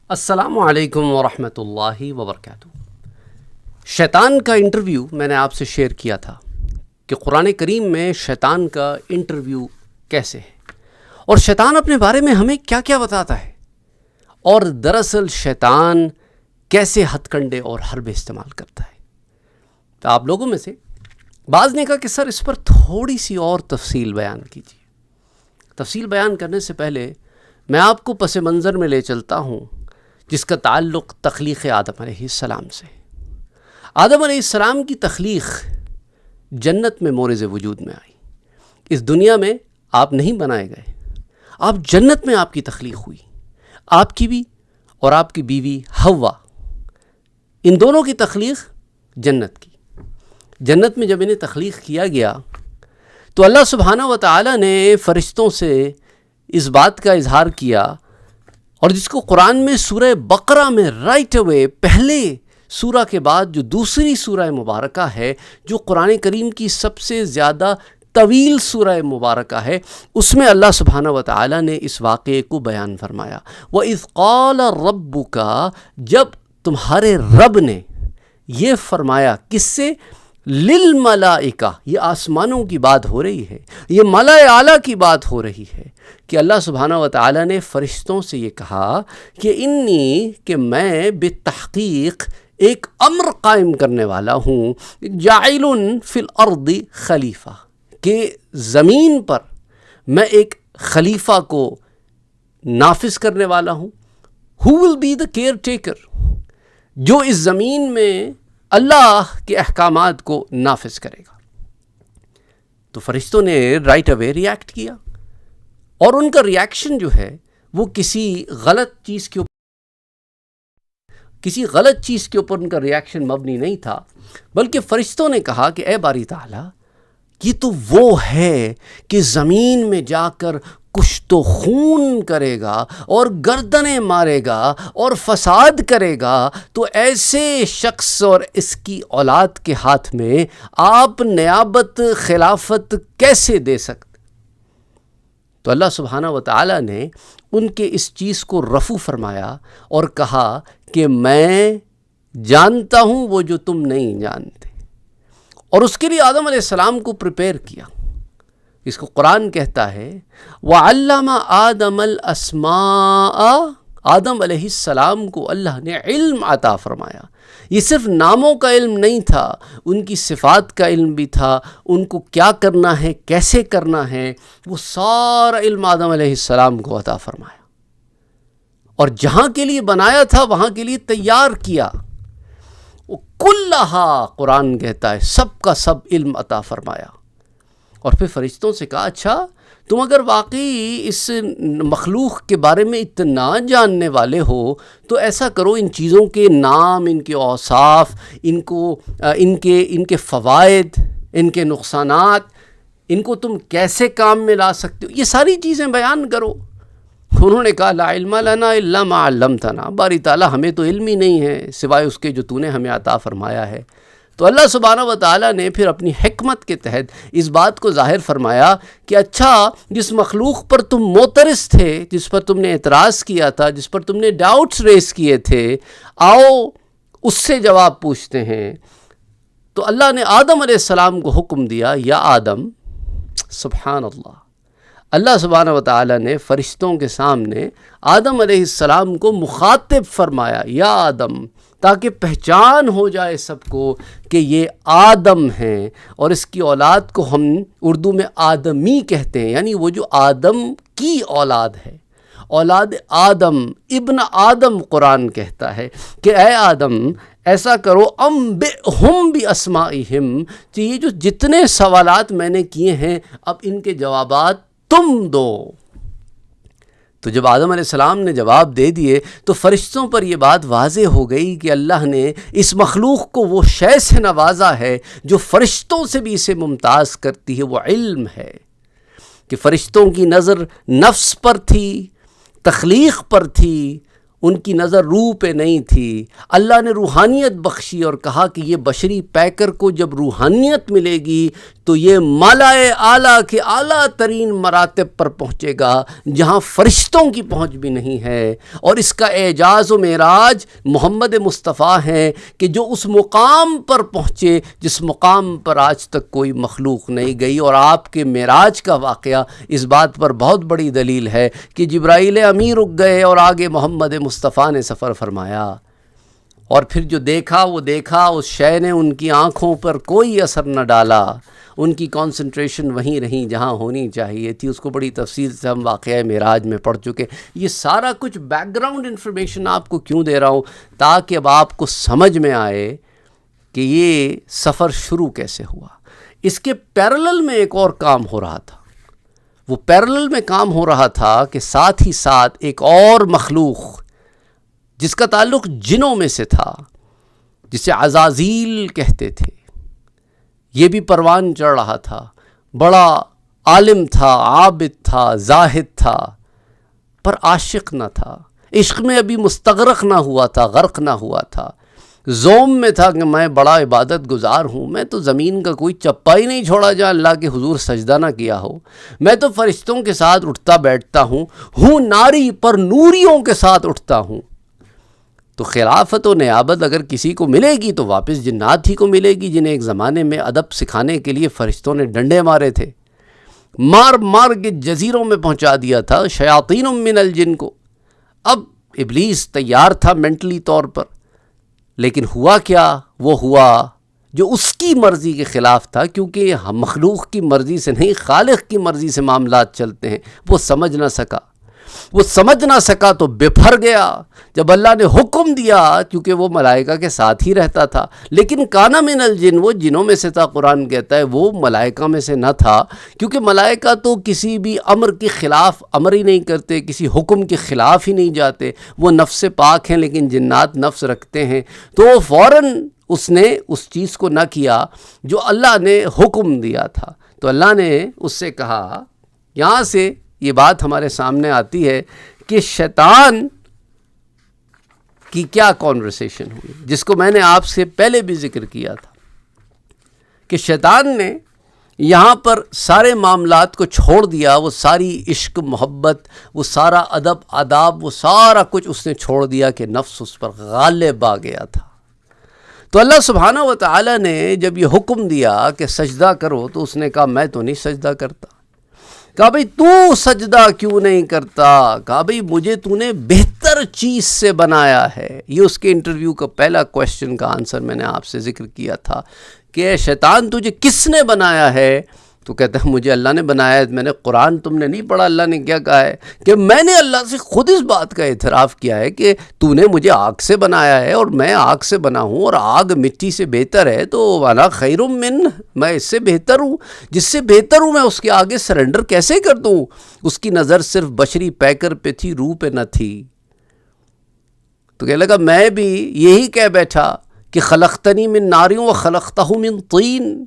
السلام علیکم ورحمۃ اللہ وبرکاتہ۔ شیطان کا انٹرویو میں نے آپ سے شیئر کیا تھا کہ قرآن کریم میں شیطان کا انٹرویو کیسے ہے اور شیطان اپنے بارے میں ہمیں کیا کیا بتاتا ہے، اور دراصل شیطان کیسے ہتھ کنڈے اور حربے استعمال کرتا ہے۔ تو آپ لوگوں میں سے بعض نے کہا کہ سر اس پر تھوڑی سی اور تفصیل بیان کیجیے۔ تفصیل بیان کرنے سے پہلے میں آپ کو پس منظر میں لے چلتا ہوں جس کا تعلق تخلیق آدم علیہ السلام سے۔ آدم علیہ السلام کی تخلیق جنت میں مورز وجود میں آئی۔ اس دنیا میں آپ نہیں بنائے گئے، آپ جنت میں آپ کی تخلیق ہوئی۔ آپ کی بھی اور آپ کی بیوی حوا، ان دونوں کی تخلیق جنت کی۔ جنت میں جب انہیں تخلیق کیا گیا تو اللہ سبحانہ و تعالی نے فرشتوں سے اس بات کا اظہار کیا، اور جس کو قرآن میں سورہ بقرہ میں رائٹ اوے پہلے سورہ کے بعد جو دوسری سورہ مبارکہ ہے، جو قرآن کریم کی سب سے زیادہ طویل سورہ مبارکہ ہے، اس میں اللہ سبحانہ و تعالی نے اس واقعے کو بیان فرمایا۔ وَإِذْ قَالَ رَبُّكَ، جب تمہارے رب نے یہ فرمایا، کس سے؟ للملائکہ، یہ آسمانوں کی بات ہو رہی ہے، یہ ملائے اعلیٰ کی بات ہو رہی ہے کہ اللہ سبحانہ و تعالی نے فرشتوں سے یہ کہا کہ انی، کہ میں بالتحقیق ایک امر قائم کرنے والا ہوں، جاعل فی الارض خلیفہ، کہ زمین پر میں ایک خلیفہ کو نافذ کرنے والا ہوں۔ who will be the caretaker، جو اس زمین میں اللہ کے احکامات کو نافذ کرے گا۔ تو فرشتوں نے رائٹ اوے ریاکٹ کیا، اور ان کا ریاکشن جو ہے وہ کسی غلط چیز کے اوپر ان کا ریاکشن مبنی نہیں تھا، بلکہ فرشتوں نے کہا کہ اے باری تعالیٰ، یہ تو وہ ہے کہ زمین میں جا کر کشت و خون کرے گا اور گردنیں مارے گا اور فساد کرے گا، تو ایسے شخص اور اس کی اولاد کے ہاتھ میں آپ نیابت خلافت کیسے دے سکتے؟ تو اللہ سبحانہ و تعالی نے ان کے اس چیز کو رفع فرمایا اور کہا کہ میں جانتا ہوں وہ جو تم نہیں جانتے، اور اس کے لیے آدم علیہ السلام کو پریپئر کیا۔ اس کو قرآن کہتا ہے وَعَلَّمَ آدَمَ الْأَسْمَاءَ، آدم علیہ السلام کو اللہ نے علم عطا فرمایا۔ یہ صرف ناموں کا علم نہیں تھا، ان کی صفات کا علم بھی تھا، ان کو کیا کرنا ہے، کیسے کرنا ہے، وہ سارا علم آدم علیہ السلام کو عطا فرمایا، اور جہاں کے لیے بنایا تھا وہاں کے لیے تیار کیا۔ وہ کلہا، قرآن کہتا ہے سب کا سب علم عطا فرمایا، اور پھر فرشتوں سے کہا اچھا تم اگر واقعی اس مخلوق کے بارے میں اتنا جاننے والے ہو تو ایسا کرو، ان چیزوں کے نام، ان کے اوصاف، ان کے فوائد، ان کے نقصانات، ان کو تم کیسے کام میں لا سکتے ہو، یہ ساری چیزیں بیان کرو۔ انہوں نے کہا لا علم لنا الا ما علمتنا، باری تعالیٰ ہمیں تو علم ہی نہیں ہے سوائے اس کے جو تو نے ہمیں عطا فرمایا ہے۔ تو اللہ سبحانہ و تعالیٰ نے پھر اپنی حکمت کے تحت اس بات کو ظاہر فرمایا کہ اچھا جس مخلوق پر تم معترض تھے، جس پر تم نے اعتراض کیا تھا، جس پر تم نے ڈاؤٹس ریز کیے تھے، آؤ اس سے جواب پوچھتے ہیں۔ تو اللہ نے آدم علیہ السلام کو حکم دیا، یا آدم، سبحان اللہ سبحانہ و تعالیٰ نے فرشتوں کے سامنے آدم علیہ السلام کو مخاطب فرمایا، یا آدم، تاکہ پہچان ہو جائے سب کو کہ یہ آدم ہیں، اور اس کی اولاد کو ہم اردو میں آدمی کہتے ہیں، یعنی وہ جو آدم کی اولاد ہے، اولاد آدم، ابن آدم۔ قرآن کہتا ہے کہ اے آدم ایسا کرو، انبئہم باسمائہم، کہ یہ جو جتنے سوالات میں نے کیے ہیں اب ان کے جوابات تم دو۔ تو جب آدم علیہ السلام نے جواب دے دیے تو فرشتوں پر یہ بات واضح ہو گئی کہ اللہ نے اس مخلوق کو وہ شے سے نوازا ہے جو فرشتوں سے بھی اسے ممتاز کرتی ہے، وہ علم ہے۔ کہ فرشتوں کی نظر نفس پر تھی، تخلیق پر تھی، ان کی نظر روح پہ نہیں تھی. اللہ نے روحانیت بخشی اور کہا کہ یہ بشری پیکر کو جب روحانیت ملے گی تو یہ مالائے اعلیٰ کے اعلیٰ ترین مراتب پر پہنچے گا جہاں فرشتوں کی پہنچ بھی نہیں ہے. اور اس کا اعجاز و معراج محمد مصطفیٰ ہیں کہ جو اس مقام پر پہنچے جس مقام پر آج تک کوئی مخلوق نہیں گئی. اور آپ کے معراج کا واقعہ اس بات پر بہت بڑی دلیل ہے کہ جبرائیل امی رک گئے اور آگے محمد مصطفیٰ نے سفر فرمایا. اور پھر جو دیکھا وہ دیکھا، اس شے نے ان کی آنکھوں پر کوئی اثر نہ ڈالا، ان کی کانسنٹریشن وہیں رہیں جہاں ہونی چاہیے تھی. اس کو بڑی تفصیل سے ہم واقعہ معراج میں پڑھ چکے. یہ سارا کچھ بیک گراؤنڈ انفارمیشن آپ کو کیوں دے رہا ہوں؟ تاکہ اب آپ کو سمجھ میں آئے کہ یہ سفر شروع کیسے ہوا. اس کے پیرلل میں ایک اور کام ہو رہا تھا. وہ پیرلل میں کام ہو رہا تھا کہ ساتھ ہی ساتھ ایک اور مخلوق جس کا تعلق جنوں میں سے تھا، جسے عزازیل کہتے تھے، یہ بھی پروان چڑھ رہا تھا. بڑا عالم تھا، عابد تھا، زاہد تھا، پر عاشق نہ تھا. عشق میں ابھی مستغرق نہ ہوا تھا، غرق نہ ہوا تھا. زوم میں تھا کہ میں بڑا عبادت گزار ہوں، میں تو زمین کا کوئی چپا ہی نہیں چھوڑا جہاں اللہ کے حضور سجدہ نہ کیا ہو. میں تو فرشتوں کے ساتھ اٹھتا بیٹھتا ہوں ناری پر نوریوں کے ساتھ اٹھتا ہوں. تو خلافت و نیابت اگر کسی کو ملے گی تو واپس جنات ہی کو ملے گی، جنہیں ایک زمانے میں ادب سکھانے کے لیے فرشتوں نے ڈنڈے مارے تھے، مار مار کے جزیروں میں پہنچا دیا تھا شیاطین من الجن کو. اب ابلیس تیار تھا مینٹلی طور پر، لیکن ہوا کیا؟ وہ ہوا جو اس کی مرضی کے خلاف تھا، کیونکہ ہم مخلوق کی مرضی سے نہیں، خالق کی مرضی سے معاملات چلتے ہیں. وہ سمجھ نہ سکا تو بپھر گیا. جب اللہ نے حکم دیا، کیونکہ وہ ملائکہ کے ساتھ ہی رہتا تھا، لیکن کانا من الجن، وہ جنوں میں سے تھا. قرآن کہتا ہے وہ ملائکہ میں سے نہ تھا، کیونکہ ملائکہ تو کسی بھی امر کے خلاف امر ہی نہیں کرتے، کسی حکم کے خلاف ہی نہیں جاتے. وہ نفس پاک ہیں، لیکن جنات نفس رکھتے ہیں. تو فوراً اس نے اس چیز کو نہ کیا جو اللہ نے حکم دیا تھا. تو اللہ نے اس سے کہا، یہاں سے یہ بات ہمارے سامنے آتی ہے کہ شیطان کی کیا کانورسیشن ہوئی، جس کو میں نے آپ سے پہلے بھی ذکر کیا تھا کہ شیطان نے یہاں پر سارے معاملات کو چھوڑ دیا. وہ ساری عشق محبت، وہ سارا ادب آداب، وہ سارا کچھ اس نے چھوڑ دیا کہ نفس اس پر غالب آ گیا تھا. تو اللہ سبحانہ و تعالی نے جب یہ حکم دیا کہ سجدہ کرو تو اس نے کہا میں تو نہیں سجدہ کرتا. کہا بھئی تو سجدہ کیوں نہیں کرتا؟ کہا بھئی مجھے تو نے بہتر چیز سے بنایا ہے. یہ اس کے انٹرویو کا پہلا کویسچن کا آنسر میں نے آپ سے ذکر کیا تھا کہ اے شیطان تجھے کس نے بنایا ہے؟ تو کہتا ہے مجھے اللہ نے بنایا ہے. میں نے قرآن تم نے نہیں پڑھا، اللہ نے کیا کہا ہے کہ میں نے اللہ سے خود اس بات کا اعتراف کیا ہے کہ تو نے مجھے آگ سے بنایا ہے اور میں آگ سے بنا ہوں، اور آگ مٹی سے بہتر ہے. تو وانا خیر من، میں اس سے بہتر ہوں، جس سے بہتر ہوں میں اس کے آگے سرنڈر کیسے کر دوں؟ اس کی نظر صرف بشری پیکر پہ تھی، روح پہ نہ تھی. تو کہنے لگا میں بھی یہی کہہ بیٹھا کہ خلقتنی من نار و خلقتہ من طین،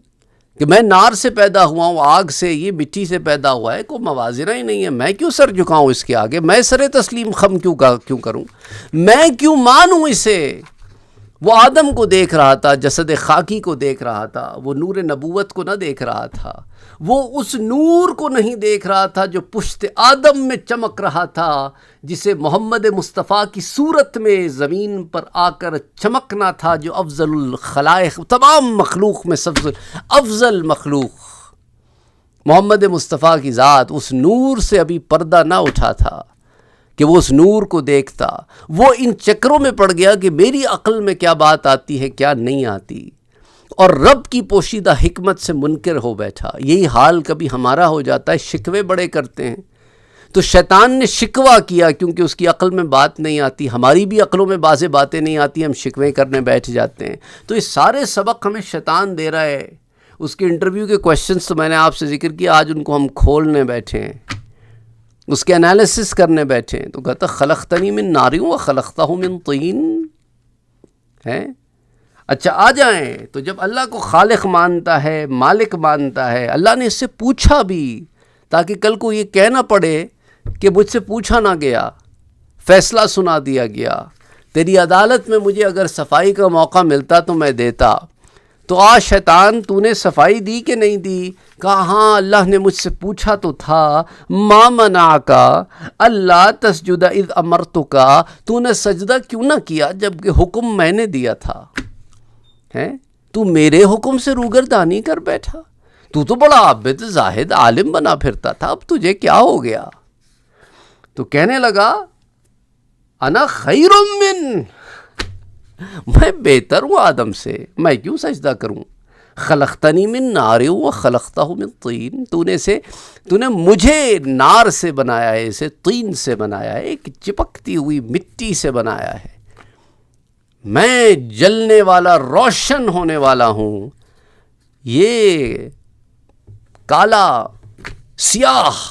کہ میں نار سے پیدا ہوا ہوں، آگ سے، یہ مٹی سے پیدا ہوا ہے، کوئی موازنہ ہی نہیں ہے. میں کیوں سر جھکاؤں اس کے آگے؟ میں سر تسلیم خم کیوں کروں؟ میں کیوں مانوں اسے؟ وہ آدم کو دیکھ رہا تھا، جسد خاکی کو دیکھ رہا تھا، وہ نور نبوت کو نہ دیکھ رہا تھا. وہ اس نور کو نہیں دیکھ رہا تھا جو پشت آدم میں چمک رہا تھا، جسے محمد مصطفیٰ کی صورت میں زمین پر آ کر چمکنا تھا، جو افضل الخلائق، تمام مخلوق میں سب سے افضل مخلوق محمد مصطفیٰ کی ذات. اس نور سے ابھی پردہ نہ اٹھا تھا کہ وہ اس نور کو دیکھتا. وہ ان چکروں میں پڑ گیا کہ میری عقل میں کیا بات آتی ہے، کیا نہیں آتی، اور رب کی پوشیدہ حکمت سے منکر ہو بیٹھا. یہی حال کبھی ہمارا ہو جاتا ہے، شکوے بڑے کرتے ہیں. تو شیطان نے شکوہ کیا کیونکہ اس کی عقل میں بات نہیں آتی. ہماری بھی عقلوں میں بعض باتیں نہیں آتی، ہم شکوے کرنے بیٹھ جاتے ہیں. تو یہ سارے سبق ہمیں شیطان دے رہا ہے. اس کے انٹرویو کے کویسچنز تو میں نے آپ سے ذکر کیا، آج ان کو ہم کھولنے بیٹھے ہیں، اس کے انالیسس کرنے بیٹھے ہیں. تو کہتا خلقتنی من نار و خلقتہ من طین ہے. اچھا آ جائیں. تو جب اللہ کو خالق مانتا ہے، مالک مانتا ہے، اللہ نے اس سے پوچھا بھی تاکہ کل کو یہ کہہ نہ پڑے کہ مجھ سے پوچھا نہ گیا. فیصلہ سنا دیا گیا، تیری عدالت میں مجھے اگر صفائی کا موقع ملتا تو میں دیتا۔ تو آج شیطان تو نے صفائی دی کہ نہیں دی؟ کہا ہاں، اللہ نے مجھ سے پوچھا تو تھا، ما منعک اللہ تسجد اذ امرتک، تو نے سجدہ کیوں نہ کیا جب کہ حکم میں نے دیا تھا؟ تو میرے حکم سے روگردانی کر بیٹھا، تو بڑا عابد زاہد عالم بنا پھرتا تھا، اب تجھے کیا ہو گیا؟ تو کہنے لگا انا خیر من، میں بہتر ہوں آدم سے، میں کیوں سجدہ کروں؟ خلقتنی من نار و خلقتہ من طین، تو نے مجھے نار سے بنایا ہے، اسے طین سے بنایا ہے، ایک چپکتی ہوئی مٹی سے بنایا ہے، میں جلنے والا روشن ہونے والا ہوں، یہ کالا سیاہ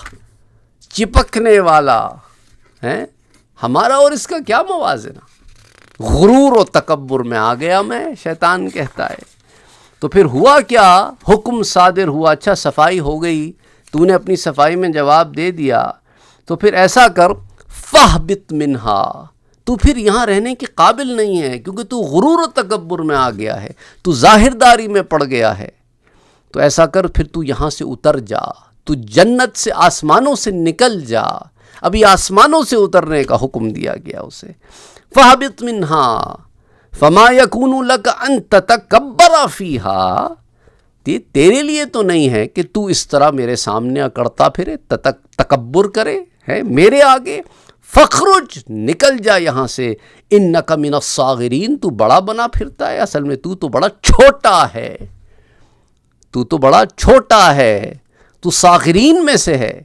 چپکنے والا ہے، ہمارا اور اس کا کیا موازنہ؟ غرور و تکبر میں آ گیا میں، شیطان کہتا ہے۔ تو پھر ہوا کیا؟ حکم صادر ہوا، اچھا صفائی ہو گئی، تو نے اپنی صفائی میں جواب دے دیا، تو پھر ایسا کر فاہبط منہا، تو پھر یہاں رہنے کے قابل نہیں ہے، کیونکہ تو غرور و تکبر میں آ گیا ہے، تو ظاہرداری میں پڑ گیا ہے۔ تو ایسا کر پھر تو یہاں سے اتر جا، تو جنت سے آسمانوں سے نکل جا، ابھی آسمانوں سے اترنے کا حکم دیا گیا اسے۔ فَهَبِطْ مِنْهَا فَمَا يَكُونُ لَكَ أَن تَتَكَبَّرَ فِيهَا، تیرے لیے تو نہیں ہے کہ تو اس طرح میرے سامنے اکڑتا پھرے، تکبر کرے ہے میرے آگے۔ فَخْرُجْ، نکل جا یہاں سے، إِنَّكَ مِنَ الصَّاغِرِينَ، تو بڑا بنا پھرتا ہے، اصل میں تو بڑا چھوٹا ہے، تو بڑا چھوٹا ہے، تو صاغرین میں سے ہے،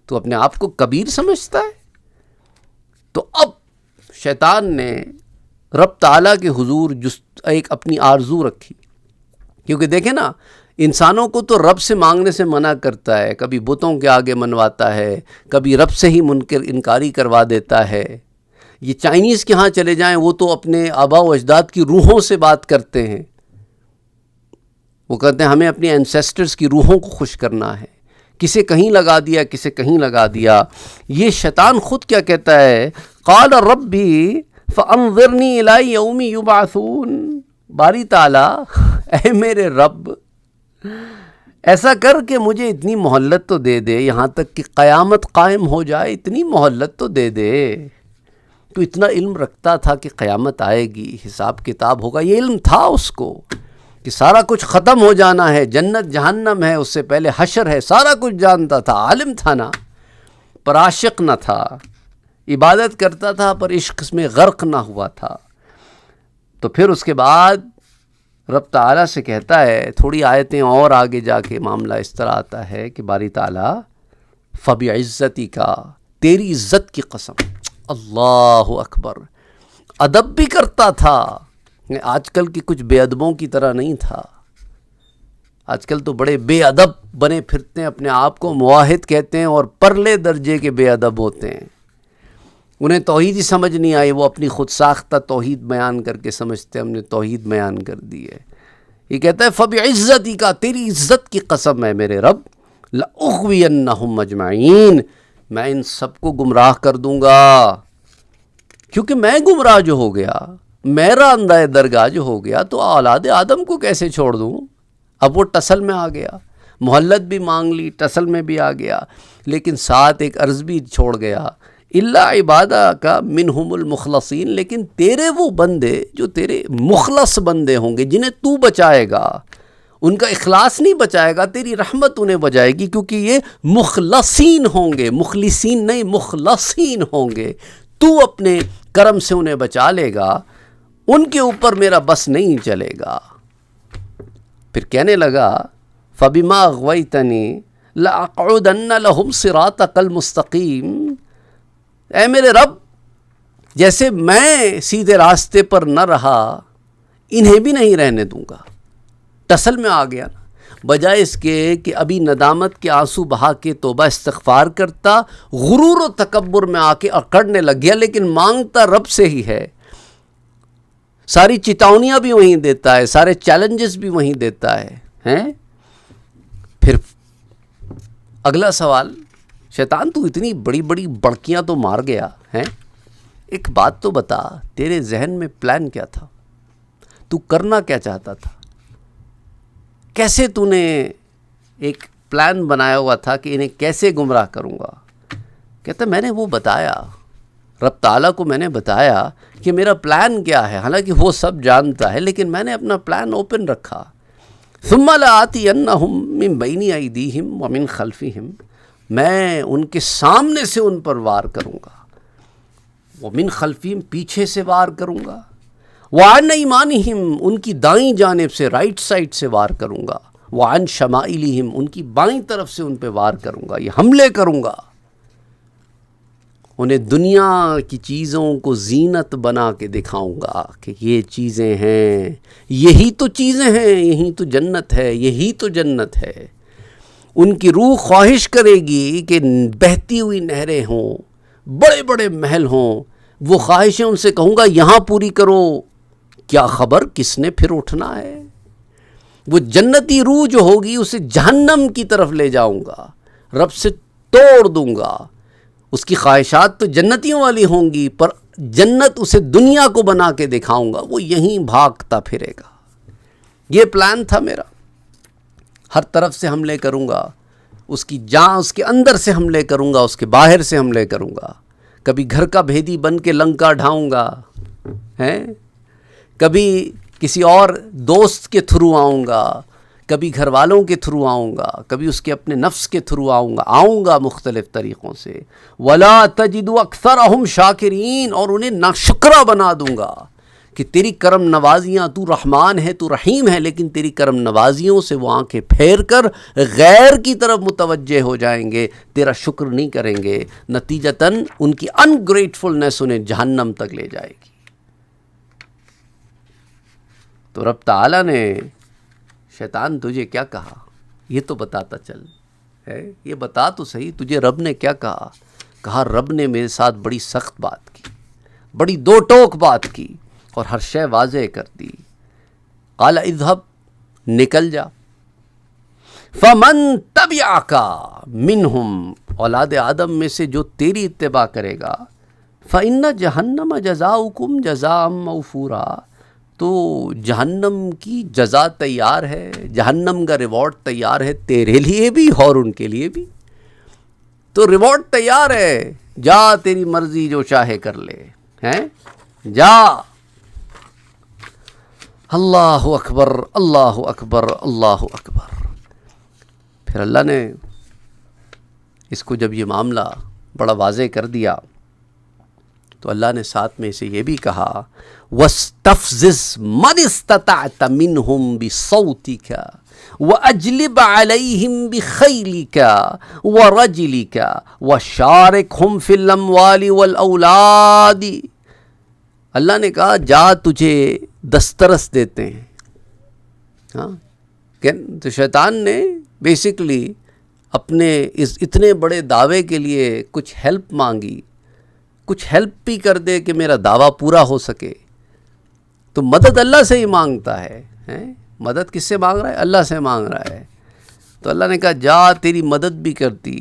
تو اپنے آپ کو کبیر سمجھتا ہے۔ تو اب شیطان نے رب تعالیٰ کے حضور ایک اپنی آرزو رکھی، کیونکہ دیکھیں نا، انسانوں کو تو رب سے مانگنے سے منع کرتا ہے، کبھی بتوں کے آگے منواتا ہے، کبھی رب سے ہی منکر انکاری کروا دیتا ہے۔ یہ چائنیز کے ہاں چلے جائیں، وہ تو اپنے آباء و اجداد کی روحوں سے بات کرتے ہیں، وہ کہتے ہیں ہمیں اپنے اینسیسٹرز کی روحوں کو خوش کرنا ہے، کسے کہیں لگا دیا، کسے کہیں لگا دیا۔ یہ شیطان خود کیا کہتا ہے؟ قال ربی فانظرنی الی یوم یبعثون، باری تعالیٰ اے میرے رب ایسا کر کہ مجھے اتنی مہلت تو دے دے، یہاں تک کہ قیامت قائم ہو جائے، اتنی مہلت تو دے دے۔ تو اتنا علم رکھتا تھا کہ قیامت آئے گی، حساب کتاب ہوگا، یہ علم تھا اس کو کہ سارا کچھ ختم ہو جانا ہے، جنت جہنم ہے، اس سے پہلے حشر ہے، سارا کچھ جانتا تھا، عالم تھا نا، پر عاشق نہ تھا، عبادت کرتا تھا پر عشق میں غرق نہ ہوا تھا۔ تو پھر اس کے بعد رب تعالیٰ سے کہتا ہے، تھوڑی آیتیں اور آگے جا کے معاملہ اس طرح آتا ہے کہ باری تعالیٰ فَبِعِزَّتِكَ، کا تیری عزت کی قسم، اللہ اکبر، ادب بھی کرتا تھا، آج کل کی کچھ بے ادبوں کی طرح نہیں تھا۔ آج کل تو بڑے بے ادب بنے پھرتے ہیں، اپنے آپ کو موحد کہتے ہیں اور پرلے درجے کے بے ادب ہوتے ہیں، انہیں توحید ہی سمجھ نہیں آئی، وہ اپنی خود ساختہ توحید بیان کر کے سمجھتے ہم نے توحید بیان کر دی ہے۔ یہ کہتا ہے فَبِعِزَّتِكَ، کا تیری عزت کی قسم ہے میرے رب، لَأُغْوِيَنَّهُمْ أَجْمَعِينَ، میں ان سب کو گمراہ کر دوں گا، کیونکہ میں گمراہ جو ہو گیا، میرا اندھا درگاہ جو ہو گیا، تو اولاد آدم کو کیسے چھوڑ دوں؟ اب وہ ٹسل میں آ گیا، مہلت بھی مانگ لی، ٹسل میں بھی آ گیا، لیکن ساتھ ایک عرض بھی چھوڑ گیا، اللہ عبادہ کا منہم المخلصین، لیکن تیرے وہ بندے جو تیرے مخلص بندے ہوں گے، جنہیں تو بچائے گا، ان کا اخلاص نہیں بچائے گا، تیری رحمت انہیں بچائے گی، کیونکہ یہ مخلصین ہوں گے، مخلصین نہیں مخلصین ہوں گے، تو اپنے کرم سے انہیں بچا لے گا، ان کے اوپر میرا بس نہیں چلے گا۔ پھر کہنے لگا فَبِمَا أَغْوَيْتَنِي لَأَقْعُدَنَّ لَهُمْ صِرَاطَكَ الْمُسْتَقِيمَ، اے میرے رب جیسے میں سیدھے راستے پر نہ رہا، انہیں بھی نہیں رہنے دوں گا۔ ٹسل میں آ گیا نا، بجائے اس کے کہ ابھی ندامت کے آنسو بہا کے توبہ استغفار کرتا، غرور و تکبر میں آ کے اکڑنے لگ گیا، لیکن مانگتا رب سے ہی ہے، ساری چتاونیاں بھی وہیں دیتا ہے، سارے چیلنجز بھی وہیں دیتا ہے۔ پھر اگلا سوال، شیطان تو اتنی بڑی بڑی بڑکیاں تو مار گیا ہے، ایک بات تو بتا، تیرے ذہن میں پلان کیا تھا؟ تو کرنا کیا چاہتا تھا؟ کیسے تو نے ایک پلان بنایا ہوا تھا کہ انہیں کیسے گمراہ کروں گا؟ کہتا میں نے وہ بتایا، رب تعالیٰ کو میں نے بتایا کہ میرا پلان کیا ہے، حالانکہ وہ سب جانتا ہے، لیکن میں نے اپنا پلان اوپن رکھا. ثم لآتینہم من بین ایدیہم ومن خلفہم، میں ان کے سامنے سے ان پر وار کروں گا، ومن خلفہم پیچھے سے وار کروں گا، وعن ایمانہم ان کی دائیں جانب سے رائٹ سائڈ سے وار کروں گا، وعن شمائلہم ان کی بائیں طرف سے ان پہ وار کروں گا، یہ حملے کروں گا. انہیں دنیا کی چیزوں کو زینت بنا کے دکھاؤں گا کہ یہ چیزیں ہیں، یہی تو چیزیں ہیں، یہی تو جنت ہے، یہی تو جنت ہے. ان کی روح خواہش کرے گی کہ بہتی ہوئی نہریں ہوں، بڑے بڑے محل ہوں، وہ خواہشیں ان سے کہوں گا یہاں پوری کرو. کیا خبر کس نے پھر اٹھنا ہے؟ وہ جنتی روح جو ہوگی اسے جہنم کی طرف لے جاؤں گا، رب سے توڑ دوں گا. اس کی خواہشات تو جنتیوں والی ہوں گی، پر جنت اسے دنیا کو بنا کے دکھاؤں گا، وہ یہیں بھاگتا پھرے گا. یہ پلان تھا میرا. ہر طرف سے حملے کروں گا، اس کی جان، اس کے اندر سے حملے کروں گا، اس کے باہر سے حملے کروں گا. کبھی گھر کا بھیدی بن کے لنکا ڈھاؤں گا، کبھی کسی اور دوست کے تھرو آؤں گا، کبھی گھر والوں کے تھرو آؤں گا، کبھی اس کے اپنے نفس کے تھرو آؤں گا مختلف طریقوں سے. وَلَا تَجِدُ أَكْثَرَهُمْ شَاكِرِينَ، اور انہیں ناشکرا بنا دوں گا کہ تیری کرم نوازیاں، تو رحمان ہے، تو رحیم ہے، لیکن تیری کرم نوازیوں سے وہ آنکھیں پھیر کر غیر کی طرف متوجہ ہو جائیں گے، تیرا شکر نہیں کریں گے. نتیجتاً ان کی انگریٹفلنس انہیں جہنم تک لے جائے گی. تو رب تعالیٰ نے شیطان تجھے کیا کہا یہ تو بتاتا چل، یہ بتا تو صحیح تجھے رب نے کیا کہا. کہا رب نے میرے ساتھ بڑی سخت بات کی، بڑی دو ٹوک بات کی، اور ہر شے واضح کر دی. قال اذهب، نکل جا. فمن تبعک منہم، اولاد آدم میں سے جو تیری اتباع کرے گا، فإن جہنم جزاؤکم جزاء موفورا، تو جہنم کی جزا تیار ہے، جہنم کا ریوارڈ تیار ہے، تیرے لیے بھی اور ان کے لیے بھی. تو ریوارڈ تیار ہے، جا تیری مرضی جو چاہے کر لے، جا. اللہ اکبر، اللہ اکبر، اللہ اکبر. پھر اللہ نے اس کو جب یہ معاملہ بڑا واضح کر دیا تو اللہ نے ساتھ میں اسے یہ بھی کہا وَاسْتَفْزِزْ مَنِ اسْتَطَعْتَ مِنْهُمْ بِصَوْتِكَ وَأَجْلِبْ عَلَيْهِمْ بِخَيْلِكَ وَرَجِلِكَ وَشَارِكْهُمْ فِي الْأَمْوَالِ وَالْأَوْلَادِ. اللہ نے کہا جا تجھے دسترس دیتے ہیں. تو شیطان نے بیسیکلی اپنے اس اتنے بڑے دعوے کے لیے کچھ ہیلپ مانگی، کچھ ہیلپ بھی کر دے کہ میرا دعویٰ پورا ہو سکے. تو مدد اللہ سے ہی مانگتا ہے. مدد کس سے مانگ رہا ہے؟ اللہ سے مانگ رہا ہے. تو اللہ نے کہا جا تیری مدد بھی کرتی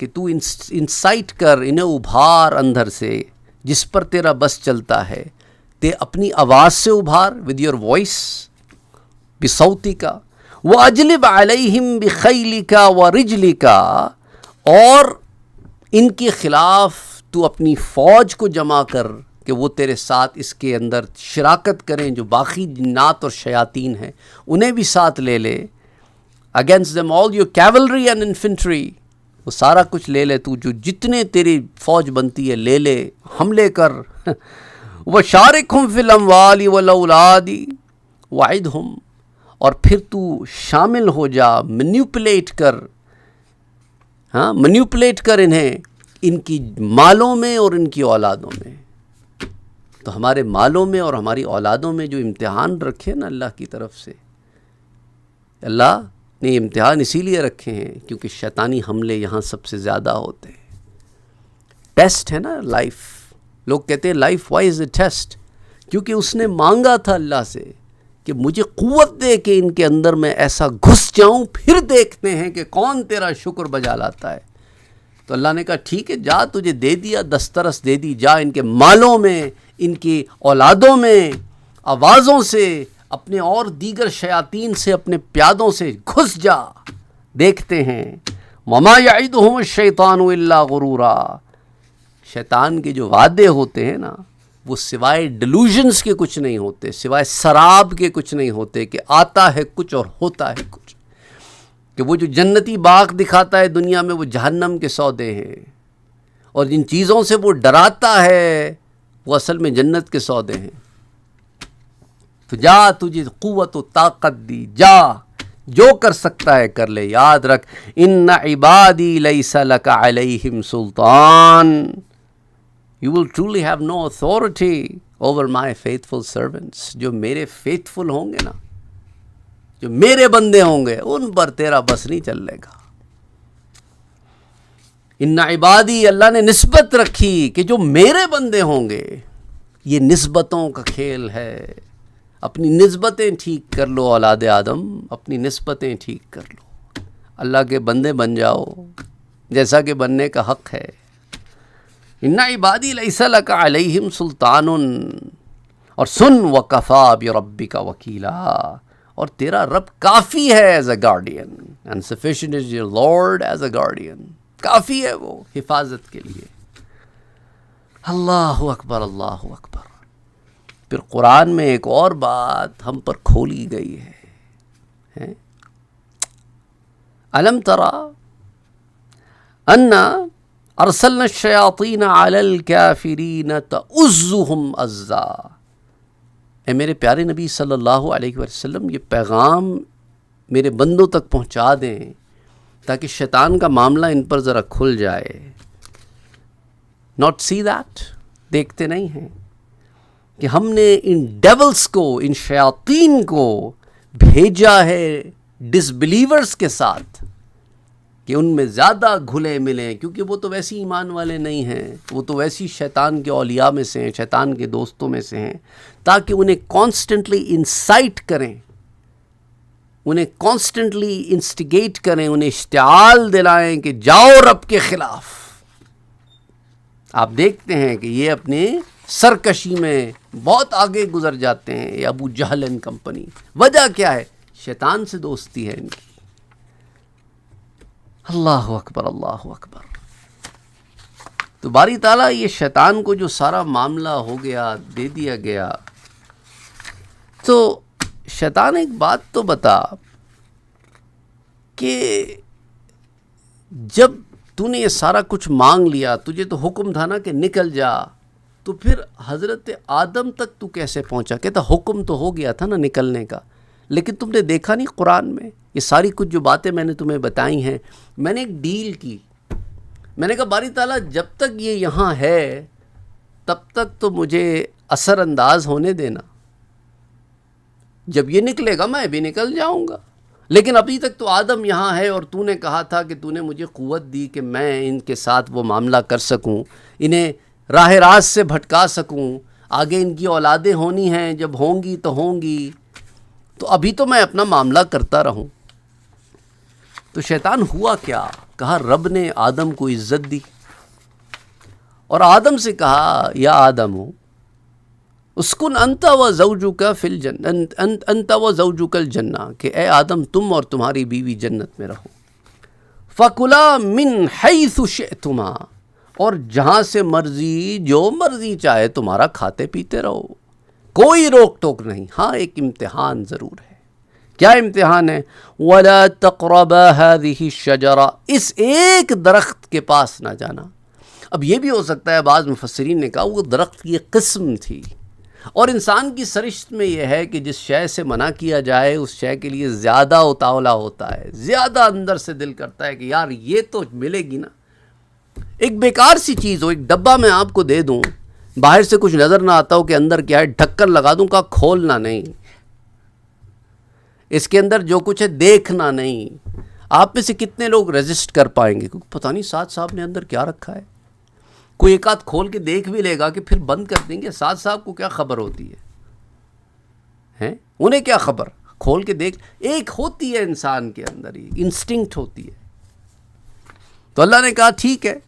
کہ تو انسائٹ کر، انہیں ابھار اندر سے جس پر تیرا بس چلتا ہے. تے اپنی آواز سے ابھار، ود یور وائس، بصوتک، وَأَجْلِبْ عَلَيْهِمْ بِخَيْلِكَ وَرِجْلِكَ، اور ان کے خلاف تو اپنی فوج کو جمع کر کہ وہ تیرے ساتھ اس کے اندر شراکت کریں، جو باقی جنات اور شیاطین ہیں انہیں بھی ساتھ لے لے. Against them all your cavalry and infantry، وہ سارا کچھ لے لے، تو جو جتنے تیری فوج بنتی ہے لے لے، حملے کر. وَشَارِكْهُمْ فِي الْأَمْوَالِ وَالْأَوْلَادِ وَعِدْهُمْ، اور پھر تو شامل ہو جا، مینیپولیٹ کر، مینیپولیٹ کر انہیں، ان کی مالوں میں اور ان کی اولادوں میں. تو ہمارے مالوں میں اور ہماری اولادوں میں جو امتحان رکھے نا اللہ کی طرف سے، اللہ نے امتحان اسی لیے رکھے ہیں کیونکہ شیطانی حملے یہاں سب سے زیادہ ہوتے ہیں. ٹیسٹ ہے نا لائف. لوگ کہتے ہیں life why is a test, کیونکہ اس نے مانگا تھا اللہ سے کہ مجھے قوت دے کہ ان کے اندر میں ایسا گھس جاؤں، پھر دیکھتے ہیں کہ کون تیرا شکر بجا لاتا ہے. تو اللہ نے کہا ٹھیک ہے جا، تجھے دے دیا، دسترس دے دی، جا ان کے مالوں میں، ان کی اولادوں میں، آوازوں سے، اپنے اور دیگر شیاطین سے، اپنے پیادوں سے گھس جا، دیکھتے ہیں۔ وما یعدہم الشیطان الا غرورا، شیطان کے جو وعدے ہوتے ہیں نا وہ سوائے ڈیلوژنس کے کچھ نہیں ہوتے، سوائے سراب کے کچھ نہیں ہوتے، کہ آتا ہے کچھ اور ہوتا ہے کچھ، کہ وہ جو جنتی باغ دکھاتا ہے دنیا میں وہ جہنم کے سودے ہیں، اور جن چیزوں سے وہ ڈراتا ہے وہ اصل میں جنت کے سودے ہیں۔ تو جا، تجھے قوت و طاقت دی، جا جو کر سکتا ہے کر لے، یاد رکھ ان عبادی لیس لک علیہم سلطان، you will truly have no authority over my faithful servants، جو میرے faithful ہوں گے نا، جو میرے بندے ہوں گے، ان پر تیرا بس نہیں چلے گا۔ ان عبادی، اللہ نے نسبت رکھی کہ جو میرے بندے ہوں گے، یہ نسبتوں کا کھیل ہے۔ اپنی نسبتیں ٹھیک کر لو اولاد آدم، اپنی نسبتیں ٹھیک کر لو، اللہ کے بندے بن جاؤ جیسا کہ بننے کا حق ہے۔ ان عبادی لیس لک علیہم سلطان، اور سن وکفا بربک وکیلا، اور تیرا رب کافی ہے as a guardian, and sufficient is your lord as a guardian, کافی ہے وہ حفاظت کے لیے۔ اللہ اکبر، اللہ اکبر۔ پھر قرآن میں ایک اور بات ہم پر کھولی گئی ہے، الم ترى ان ارسلنا الشیاطین علی الکافرین تؤزهم عزا، اے میرے پیارے نبی صلی اللہ علیہ وسلم یہ پیغام میرے بندوں تک پہنچا دیں تاکہ شیطان کا معاملہ ان پر ذرا کھل جائے۔ ناٹ سی دیٹ، دیکھتے نہیں ہیں کہ ہم نے ان ڈیولز کو، ان شیاطین کو بھیجا ہے ڈس بلیورز کے ساتھ کہ ان میں زیادہ گھلے ملیں، کیونکہ وہ تو ویسی ایمان والے نہیں ہیں، وہ تو ویسی شیطان کے اولیاء میں سے ہیں، شیطان کے دوستوں میں سے ہیں، تاکہ انہیں کانسٹنٹلی انسائٹ کریں، انہیں کانسٹنٹلی انسٹیگیٹ کریں، انہیں اشتعال دلائیں کہ جاؤ رب کے خلاف۔ آپ دیکھتے ہیں کہ یہ اپنے سرکشی میں بہت آگے گزر جاتے ہیں، یہ ابو جہل اینڈ کمپنی۔ وجہ کیا ہے؟ شیطان سے دوستی ہے ان کی۔ اللہ اکبر، اللہ اکبر۔ تو باری تعالیٰ یہ شیطان کو جو سارا معاملہ ہو گیا، دے دیا گیا، تو شیطان ایک بات تو بتا کہ جب تو نے یہ سارا کچھ مانگ لیا، تجھے تو حکم تھا نا کہ نکل جا، تو پھر حضرت آدم تک تو کیسے پہنچا؟ کہتا حکم تو ہو گیا تھا نا نکلنے کا، لیکن تم نے دیکھا نہیں قرآن میں یہ ساری کچھ جو باتیں میں نے تمہیں بتائی ہیں، میں نے ایک ڈیل کی، میں نے کہا باری تعالیٰ جب تک یہ یہاں ہے تب تک تو مجھے اثر انداز ہونے دینا، جب یہ نکلے گا میں بھی نکل جاؤں گا، لیکن ابھی تک تو آدم یہاں ہے، اور تو نے کہا تھا کہ تو نے مجھے قوت دی کہ میں ان کے ساتھ وہ معاملہ کر سکوں، انہیں راہ راست سے بھٹکا سکوں، آگے ان کی اولادیں ہونی ہیں، جب ہوں گی تو ہوں گی، تو ابھی تو میں اپنا معاملہ کرتا رہوں۔ تو شیطان ہوا کیا؟ کہا رب نے آدم کو عزت دی، اور آدم سے کہا یا آدم اسکن انت و زوجک فی الجنہ، انت و زوجک الجنہ، کہ اے آدم تم اور تمہاری بیوی جنت میں رہو، فکلا من حیث شئتما، اور جہاں سے مرضی جو مرضی چاہے تمہارا کھاتے پیتے رہو، کوئی روک ٹوک نہیں۔ ہاں ایک امتحان ضرور ہے۔ کیا امتحان ہے؟ وَلَا تَقْرَبَا هَذِهِ الشَّجَرَةَ، اس ایک درخت کے پاس نہ جانا۔ اب یہ بھی ہو سکتا ہے بعض مفسرین نے کہا وہ درخت کی قسم تھی، اور انسان کی سرشت میں یہ ہے کہ جس شے سے منع کیا جائے اس شے کے لیے زیادہ اتاولا ہوتا ہے، زیادہ اندر سے دل کرتا ہے کہ یار یہ تو ملے گی نا۔ ایک بیکار سی چیز ہو، ایک ڈبہ میں آپ کو دے دوں، باہر سے کچھ نظر نہ آتا ہو کہ اندر کیا ہے، ڈھکن لگا دوں، کا کھولنا نہیں، اس کے اندر جو کچھ ہے دیکھنا نہیں۔ آپ میں سے کتنے لوگ ریزسٹ کر پائیں گے؟ کیونکہ پتہ نہیں ساتھ صاحب نے اندر کیا رکھا ہے۔ کوئی ایک آدھ کھول کے دیکھ بھی لے گا کہ پھر بند کر دیں گے، ساتھ صاحب کو کیا خبر ہوتی ہے، انہیں کیا خبر، کھول کے دیکھ۔ ایک ہوتی ہے انسان کے اندر، ہی انسٹنکٹ ہوتی ہے۔ تو اللہ نے کہا ٹھیک ہے.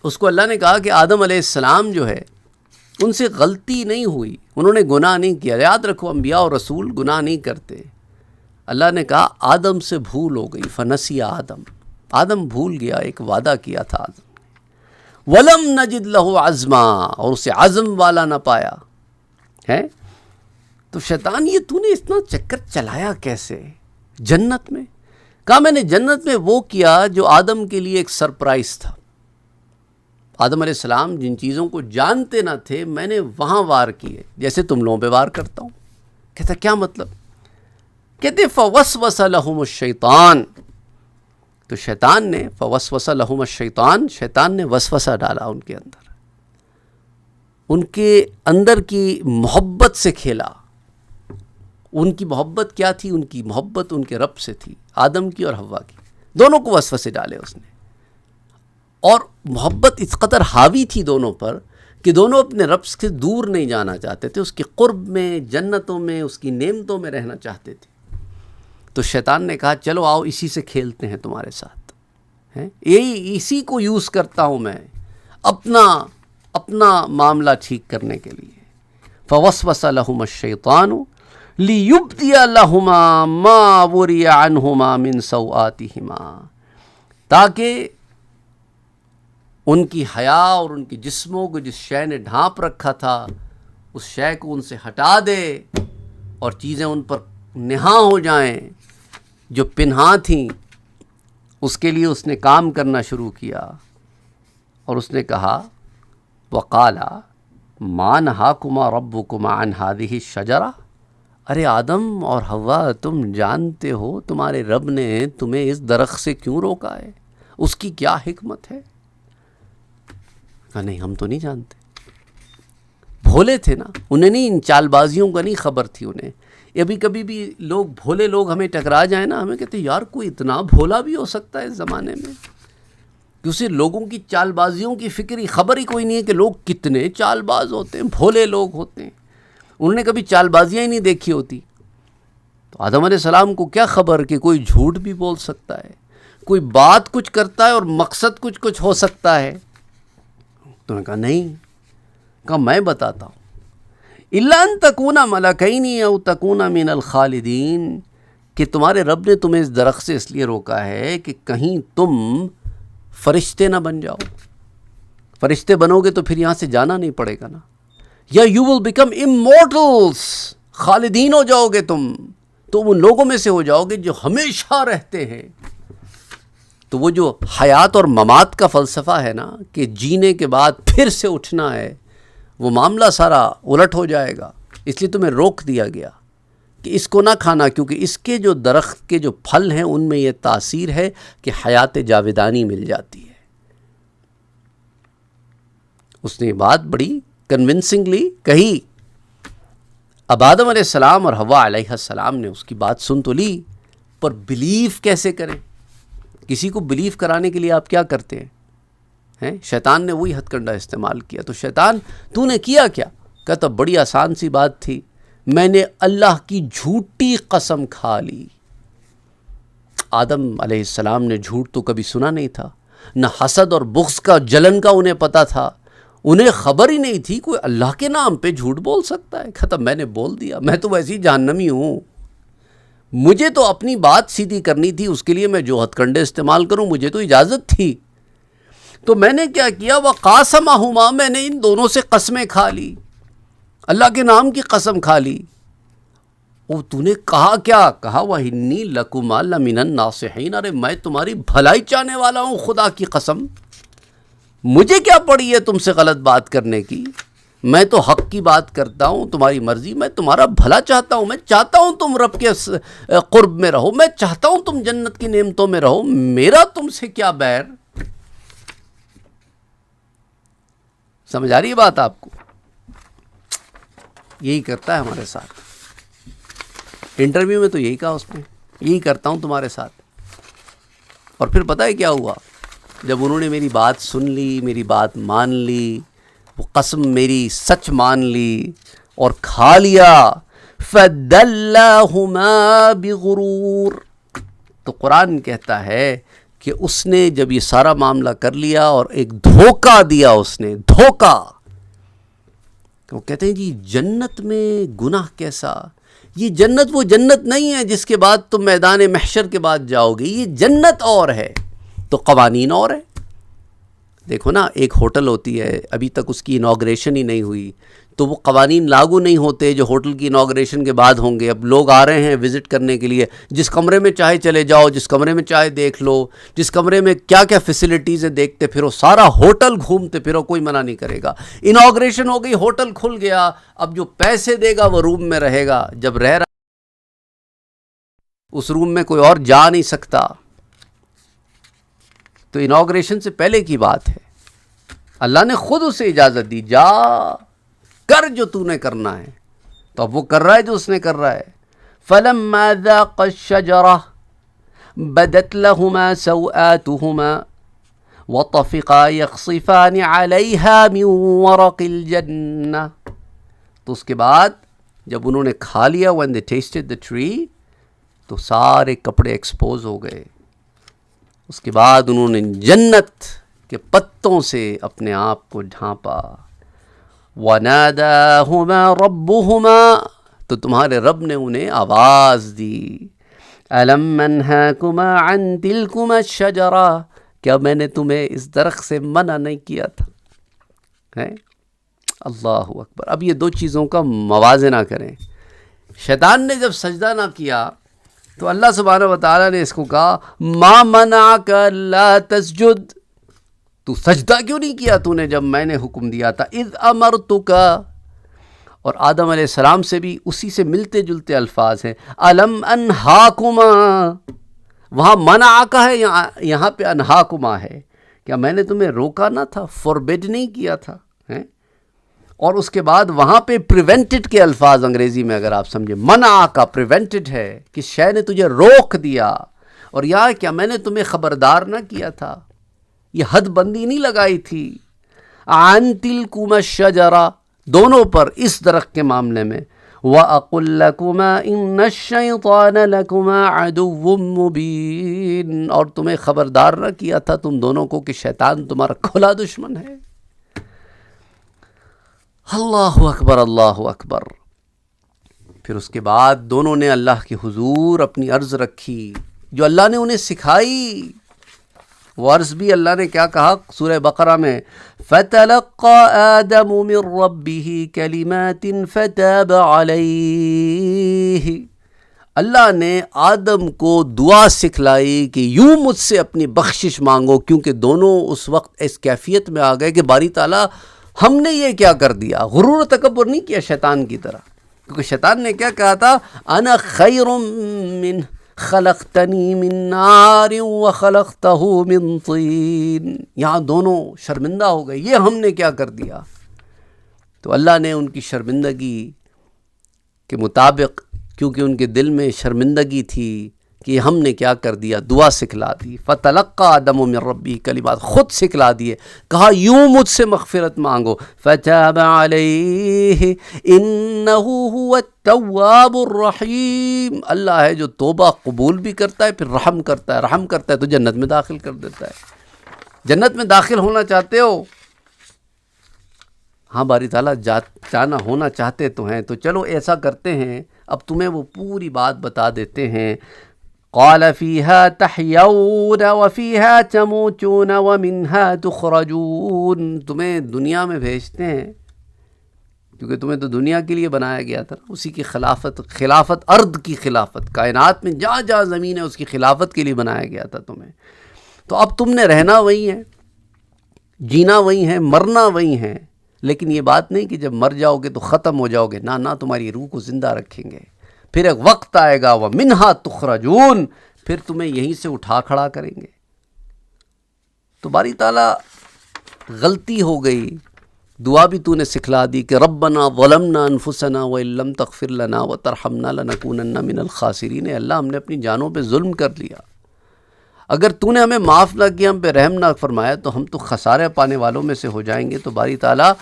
اس کو اللہ نے کہا کہ آدم علیہ السلام جو ہے ان سے غلطی نہیں ہوئی, انہوں نے گناہ نہیں کیا. یاد رکھو انبیاء اور رسول گناہ نہیں کرتے. اللہ نے کہا آدم سے بھول ہو گئی, فنسی آدم بھول گیا, ایک وعدہ کیا تھا آدم نے. ولم نجد لہ عزما, اور اسے عزم والا نہ پایا ہے. تو شیطان یہ تو نے اتنا چکر چلایا کیسے جنت میں؟ کہا میں نے جنت میں وہ کیا جو آدم کے لیے ایک سرپرائز تھا. آدم علیہ السلام جن چیزوں کو جانتے نہ تھے میں نے وہاں وار کیے, جیسے تم لوگوں پہ وار کرتا ہوں. کہتا کیا مطلب؟ کہتے فوسوس لہم الشیطان, تو شیطان نے فوسوس لہم الشیطان, شیطان نے وسوسہ ڈالا ان کے اندر, ان کے اندر کی محبت سے کھیلا. ان کی محبت کیا تھی؟ ان کی محبت ان کے رب سے تھی, آدم کی اور حوا کی, دونوں کو وسوسے ڈالے اس نے. اور محبت اس قدر حاوی تھی دونوں پر کہ دونوں اپنے رب سے دور نہیں جانا چاہتے تھے, اس کے قرب میں, جنتوں میں, اس کی نعمتوں میں رہنا چاہتے تھے. تو شیطان نے کہا چلو آؤ اسی سے کھیلتے ہیں تمہارے ساتھ, یہی اسی کو یوز کرتا ہوں میں اپنا معاملہ ٹھیک کرنے کے لیے. فوسوس لہم الشیطان لیبدی لہما ما وری عنہما من سوآتہما, تاکہ ان کی حیا اور ان کے جسموں کو جس شے نے ڈھانپ رکھا تھا اس شے کو ان سے ہٹا دے اور چیزیں ان پر نہاں ہو جائیں جو پنہاں تھیں. اس کے لیے اس نے کام کرنا شروع کیا اور اس نے کہا وقالا ما نہاکما ربکما عن ہذہ الشجرہ, ارے آدم اور حوا تم جانتے ہو تمہارے رب نے تمہیں اس درخت سے کیوں روکا ہے, اس کی کیا حکمت ہے؟ کہا نہیں ہم تو نہیں جانتے. بھولے تھے نا, انہیں نہیں, ان چال بازیوں کا نہیں خبر تھی انہیں. ابھی کبھی بھی لوگ بھولے لوگ ہمیں ٹکرا جائیں نا, ہمیں کہتے ہیں یار کوئی اتنا بھولا بھی ہو سکتا ہے اس زمانے میں, کہ اسے لوگوں کی چال بازیوں کی فکر ہی خبر ہی کوئی نہیں ہے کہ لوگ کتنے چال باز ہوتے ہیں, بھولے لوگ ہوتے ہیں. انہوں نے کبھی چال بازیاں ہی نہیں دیکھی ہوتی. تو آدم علیہ السلام کو کیا خبر کہ کوئی جھوٹ بھی بول سکتا ہے, کوئی بات کچھ کرتا ہے اور مقصد کچھ ہو سکتا ہے. تو نے کہا نہیں. کہا میں بتاتا ہوں, الا ان تکونا ملکین او تکونا من الخالدین, کہ تمہارے رب نے تمہیں اس درخت سے اس لیے روکا ہے کہ کہیں تم فرشتے نہ بن جاؤ. فرشتے بنو گے تو پھر یہاں سے جانا نہیں پڑے گا نا, یا یو ول بیکم امورٹلس, خالدین ہو جاؤ گے تم ان لوگوں میں سے ہو جاؤ گے جو ہمیشہ رہتے ہیں. تو وہ جو حیات اور ممات کا فلسفہ ہے نا کہ جینے کے بعد پھر سے اٹھنا ہے, وہ معاملہ سارا الٹ ہو جائے گا. اس لیے تمہیں روک دیا گیا کہ اس کو نہ کھانا, کیونکہ اس کے جو درخت کے جو پھل ہیں ان میں یہ تاثیر ہے کہ حیات جاویدانی مل جاتی ہے. اس نے یہ بات بڑی کنونسنگلی کہی. اب آدم علیہ السلام اور حوا علیہ السلام نے اس کی بات سن تو لی, پر بلیف کیسے کریں؟ کسی کو بلیف کرانے کے لیے آپ کیا کرتے ہیں؟ شیطان نے وہی ہتھ کنڈا استعمال کیا. تو شیطان تو نے کیا کیا؟ کہتا بڑی آسان سی بات تھی, میں نے اللہ کی جھوٹی قسم کھا لی. آدم علیہ السلام نے جھوٹ تو کبھی سنا نہیں تھا, نہ حسد اور بغض کا جلن کا انہیں پتہ تھا, انہیں خبر ہی نہیں تھی کوئی اللہ کے نام پہ جھوٹ بول سکتا ہے. کہتا میں نے بول دیا, میں تو ویسے ہی جہنمی ہوں, مجھے تو اپنی بات سیدھی کرنی تھی, اس کے لیے میں جو ہتھ کنڈے استعمال کروں مجھے تو اجازت تھی. تو میں نے کیا کیا, وَقَاسَمَهُمَا, میں نے ان دونوں سے قسمیں کھا لی, اللہ کے نام کی قسم کھا لی. او تو نے کہا کیا؟ کہا وَإِنِّي لَكُمَا لَمِنَ النَّاصِحِينَ, ارے میں تمہاری بھلائی چاہنے والا ہوں, خدا کی قسم مجھے کیا پڑی ہے تم سے غلط بات کرنے کی, میں تو حق کی بات کرتا ہوں, تمہاری مرضی, میں تمہارا بھلا چاہتا ہوں, میں چاہتا ہوں تم رب کے قرب میں رہو, میں چاہتا ہوں تم جنت کی نعمتوں میں رہو, میرا تم سے کیا بیر. سمجھ آ رہی ہے بات آپ کو؟ یہی کرتا ہے ہمارے ساتھ. انٹرویو میں تو یہی کہا اس نے, یہی کرتا ہوں تمہارے ساتھ. اور پھر پتہ ہے کیا ہوا؟ جب انہوں نے میری بات سن لی, میری بات مان لی, وہ قسم میری سچ مان لی اور کھا لیا, فَدَلَّاهُمَا بِغُرُورٍ, تو قرآن کہتا ہے کہ اس نے جب یہ سارا معاملہ کر لیا اور ایک دھوکہ دیا، اس نے دھوکہ، وہ کہتے ہیں جی جنت میں گناہ کیسا؟ یہ جنت وہ جنت نہیں ہے جس کے بعد تم میدان محشر کے بعد جاؤ گے، یہ جنت اور ہے تو قوانین اور ہے۔ دیکھو نا، ایک ہوٹل ہوتی ہے، ابھی تک اس کی انوگریشن ہی نہیں ہوئی تو وہ قوانین لاگو نہیں ہوتے جو ہوٹل کی انوگریشن کے بعد ہوں گے۔ اب لوگ آ رہے ہیں وزٹ کرنے کے لیے، جس کمرے میں چاہے چلے جاؤ، جس کمرے میں چاہے دیکھ لو، جس کمرے میں کیا کیا فیسلٹیز ہیں دیکھتے پھرو، سارا ہوٹل گھومتے پھرو، کوئی منع نہیں کرے گا۔ انوگریشن ہو گئی، ہوٹل کھل گیا، اب جو پیسے دے گا وہ روم میں رہے گا، جب رہ رہا اس روم میں کوئی اور جا نہیں سکتا۔ تو انوگریشن سے پہلے کی بات ہے، اللہ نے خود اسے اجازت دی، جا کر جو تو نے کرنا ہے، تو اب وہ کر رہا ہے جو اس نے کر رہا ہے۔ فَلَمَّا ذَاقَ الشَّجَرَةَ بَدَتْ لَهُمَا سَوْآتُهُمَا وَطَفِقَا يَخْصِفَانِ عَلَيْهَا مِنْ وَرَقِ الْجَنَّةِ، تو اس کے بعد جب انہوں نے کھا لیا، when they tasted the tree، تو سارے کپڑے ایکسپوز ہو گئے۔ اس کے بعد انہوں نے جنت کے پتوں سے اپنے آپ کو ڈھانپا۔ وَنَادَاهُمَا رَبُّهُمَا، تو تمہارے رب نے انہیں آواز دی، أَلَمْ أَنْهَاكُمَا عَنْ تِلْكُمَا الشَّجَرَةِ، کیا میں نے تمہیں اس درخت سے منع نہیں کیا تھا؟ اللہ اکبر۔ اب یہ دو چیزوں کا موازنہ کریں۔ شیطان نے جب سجدہ نہ کیا تو اللہ سبحانہ وتعالیٰ نے اس کو کہا مَا مَنَعَكَ أَلَّا تَسْجُدْ، تو سجدہ کیوں نہیں کیا تو نے جب میں نے حکم دیا تھا؟ اذ امرتک، اور آدم علیہ السلام سے بھی اسی سے ملتے جلتے الفاظ ہیں۔ الم انہاکما، وہاں منعک ہے، یہاں پہ انہاکما ہے، کیا میں نے تمہیں روکا نہ تھا، فوربڈ نہیں کیا تھا؟ اور اس کے بعد وہاں پہ پریونٹڈ کے الفاظ انگریزی میں اگر آپ سمجھیں، منع کا پریونٹڈ ہے کہ شے نے تجھے روک دیا، اور یہاں کیا میں نے تمہیں خبردار نہ کیا تھا، یہ حد بندی نہیں لگائی تھی۔ عن تلکما الشجرہ، دونوں پر اس درخت کے معاملے میں، وَأَقُلْ لَكُمَا إِنَّ الشَّيْطَانَ لَكُمَا عَدُوٌّ مُّبِينٌ، اور تمہیں خبردار نہ کیا تھا تم دونوں کو کہ شیطان تمہارا کھلا دشمن ہے۔ اللہ اکبر، اللہ اکبر۔ پھر اس کے بعد دونوں نے اللہ کے حضور اپنی عرض رکھی جو اللہ نے انہیں سکھائی۔ وہ عرض بھی اللہ نے کیا کہا سورہ بقرہ میں، فَتَلَقَّى آدَمُ مِن رَبِّهِ كَلِمَاتٍ فَتَابَ عَلَيْهِ، اللہ نے آدم کو دعا سکھلائی کہ یوں مجھ سے اپنی بخشش مانگو، کیونکہ دونوں اس وقت اس کیفیت میں آ گئے کہ باری تعالیٰ ہم نے یہ کیا کر دیا۔ غرور و تکبر نہیں کیا شیطان کی طرح، کیونکہ شیطان نے کیا کہا تھا، انا خیر من خلقتنی من نار وخلقتہ من طین، یہاں دونوں شرمندہ ہو گئے، یہ ہم نے کیا کر دیا۔ تو اللہ نے ان کی شرمندگی کے مطابق، کیونکہ ان کے دل میں شرمندگی تھی کہ ہم نے کیا کر دیا، دعا سکھلا دی۔ فتلقى آدم من ربی، کلمات خود سکھلا دیے، کہا یوں مجھ سے مغفرت مانگو۔ فتاب علیہ انہ هو التواب الرحیم، اللہ ہے جو توبہ قبول بھی کرتا ہے پھر رحم کرتا ہے، رحم کرتا ہے تو جنت میں داخل کر دیتا ہے۔ جنت میں داخل ہونا چاہتے ہو؟ ہاں باری تعالیٰ جانا ہونا چاہتے تو ہیں، تو چلو ایسا کرتے ہیں، اب تمہیں وہ پوری بات بتا دیتے ہیں۔ قال فيها تحيون وفيها تموتون ومنها تخرجون، تمہیں دنیا میں بھیجتے ہیں کیونکہ تمہیں تو دنیا کے لیے بنایا گیا تھا، اسی کی خلافت ارض کی خلافت، کائنات میں جہاں جہاں زمین ہے اس کی خلافت کے لیے بنایا گیا تھا تمہیں، تو اب تم نے رہنا وہی ہے، جینا وہی ہے، مرنا وہی ہے، لیکن یہ بات نہیں کہ جب مر جاؤ گے تو ختم ہو جاؤ گے، نہ تمہاری روح کو زندہ رکھیں گے، پھر ایک وقت آئے گا وَمِنْهَا تُخْرَجُونَ، پھر تمہیں یہیں سے اٹھا کھڑا کریں گے۔ تو باری تعالیٰ غلطی ہو گئی، دعا بھی تو نے سکھلا دی کہ ربنا ظلمنا انفسنا وَإِن لَّمْ تَغْفِرْ لَنَا وَتَرْحَمْنَا لَنَكُونَنَّ مِنَ الْخَاسِرِينَ، اللہ ہم نے اپنی جانوں پہ ظلم کر لیا، اگر تو نے ہمیں معاف نہ کیا، ہم پہ رحم نہ فرمایا تو ہم تو خسارے پانے والوں میں سے ہو جائیں گے۔ تو باری تعالیٰ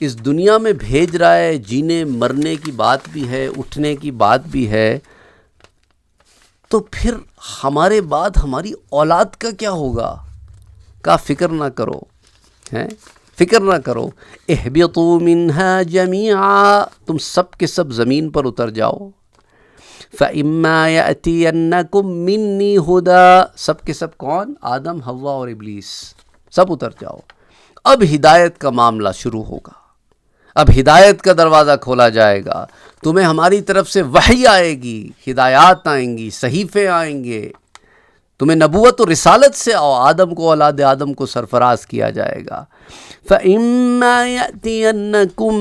اس دنیا میں بھیج رہا ہے، جینے مرنے کی بات بھی ہے، اٹھنے کی بات بھی ہے، تو پھر ہمارے بعد ہماری اولاد کا کیا ہوگا؟ کہا فکر نہ کرو، فکر نہ کرو، اہبطوا منہا جمیعا، تم سب کے سب زمین پر اتر جاؤ، فَإِمَّا يَأْتِيَنَّكُم مِّنِّي هُدًى، سب کے سب کون؟ آدم، حوا اور ابلیس، سب اتر جاؤ۔ اب ہدایت کا معاملہ شروع ہوگا، اب ہدایت کا دروازہ کھولا جائے گا، تمہیں ہماری طرف سے وحی آئے گی، ہدایات آئیں گی، صحیفے آئیں گے، تمہیں نبوت و رسالت سے آدم کو، اولاد آدم کو سرفراز کیا جائے گا۔ فَإِمَّا يَأْتِيَنَّكُم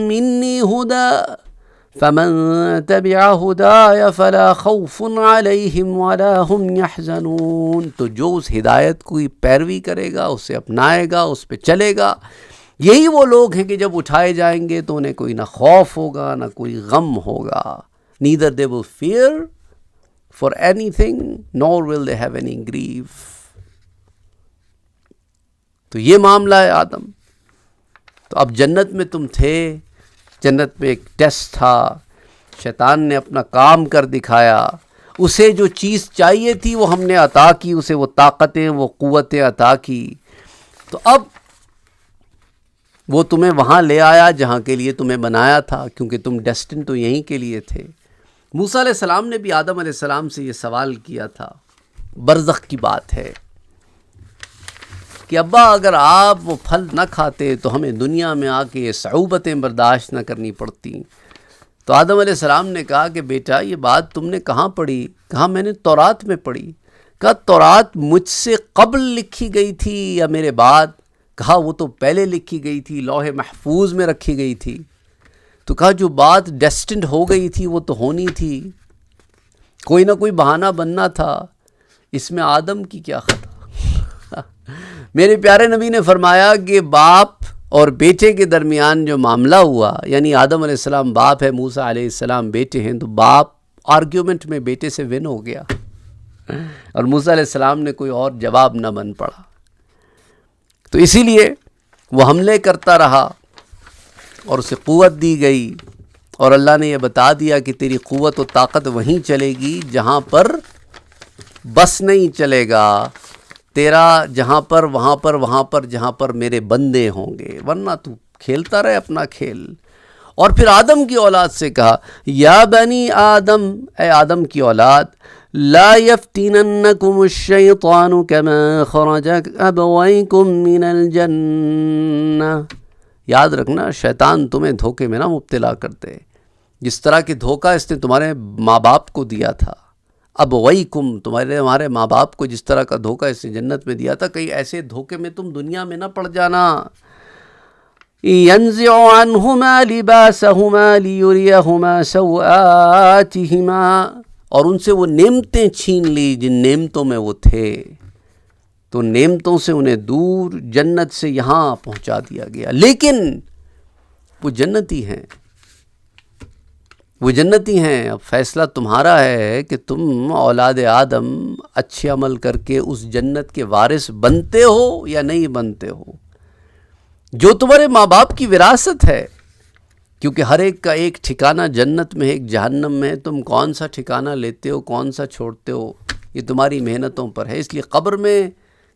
مِّنِّي هُدًى فَمَن تَبِعَ هُدَايَ فَلَا خَوْفٌ عَلَيْهِمْ وَلَا هُمْ يَحْزَنُونَ، تو جو اس ہدایت کی پیروی کرے گا، اسے اپنائے گا، اس پہ چلے گا، یہی وہ لوگ ہیں کہ جب اٹھائے جائیں گے تو انہیں کوئی نہ خوف ہوگا نہ کوئی غم ہوگا۔ neither they will fear for anything nor will they have any grief۔ تو یہ معاملہ ہے آدم۔ تو اب جنت میں تم تھے، جنت میں ایک ٹیسٹ تھا، شیطان نے اپنا کام کر دکھایا، اسے جو چیز چاہیے تھی وہ ہم نے عطا کی، اسے وہ طاقتیں، وہ قوتیں عطا کی، تو اب وہ تمہیں وہاں لے آیا جہاں کے لیے تمہیں بنایا تھا، کیونکہ تم ڈیسٹن تو یہیں کے لیے تھے۔ موسیٰ علیہ السلام نے بھی آدم علیہ السلام سے یہ سوال کیا تھا، برزخ کی بات ہے کہ ابا اگر آپ وہ پھل نہ کھاتے تو ہمیں دنیا میں آ کے یہ صعوبتیں برداشت نہ کرنی پڑتی۔ تو آدم علیہ السلام نے کہا کہ بیٹا یہ بات تم نے کہاں پڑھی؟ کہا میں نے تورات میں پڑھی۔ کہا تورات مجھ سے قبل لکھی گئی تھی یا میرے بعد؟ کہا وہ تو پہلے لکھی گئی تھی، لوح محفوظ میں رکھی گئی تھی۔ تو کہا جو بات ڈیسٹنڈ ہو گئی تھی وہ تو ہونی تھی، کوئی نہ کوئی بہانہ بننا تھا، اس میں آدم کی کیا خطا؟ میرے پیارے نبی نے فرمایا کہ باپ اور بیٹے کے درمیان جو معاملہ ہوا، یعنی آدم علیہ السلام باپ ہے، موسیٰ علیہ السلام بیٹے ہیں، تو باپ آرگیومنٹ میں بیٹے سے ون ہو گیا اور موسیٰ علیہ السلام نے کوئی اور جواب نہ بن پڑا، تو اسی لیے وہ حملے کرتا رہا اور اسے قوت دی گئی، اور اللہ نے یہ بتا دیا کہ تیری قوت و طاقت وہیں چلے گی جہاں پر بس نہیں چلے گا تیرا، جہاں پر وہاں پر جہاں پر میرے بندے ہوں گے، ورنہ تو کھیلتا رہے اپنا کھیل۔ اور پھر آدم کی اولاد سے کہا یا بنی آدم، اے آدم کی اولاد، لا یفتننکم الشیطان کما خرج ابویکم من الجنہ، یاد رکھنا شیطان تمہیں دھوکے میں نہ مبتلا کرتے، جس طرح کہ دھوکہ اس نے تمہارے ماں باپ کو دیا تھا، ابویکم ہمارے ماں باپ کو جس طرح کا دھوکہ اس نے جنت میں دیا تھا، کہیں ایسے دھوکے میں تم دنیا میں نہ پڑ جانا۔ ينزع عنهما لباسهما ليريهما سوآتهما، اور ان سے وہ نعمتیں چھین لی جن نعمتوں میں وہ تھے، تو نعمتوں سے انہیں دور جنت سے یہاں پہنچا دیا گیا، لیکن وہ جنتی ہیں، وہ جنتی ہیں۔ اب فیصلہ تمہارا ہے کہ تم اولاد آدم اچھے عمل کر کے اس جنت کے وارث بنتے ہو یا نہیں بنتے ہو، جو تمہارے ماں باپ کی وراثت ہے، کیونکہ ہر ایک کا ایک ٹھکانہ جنت میں ہے، ایک جہنم میں ہے، تم کون سا ٹھکانہ لیتے ہو کون سا چھوڑتے ہو یہ تمہاری محنتوں پر ہے۔ اس لیے قبر میں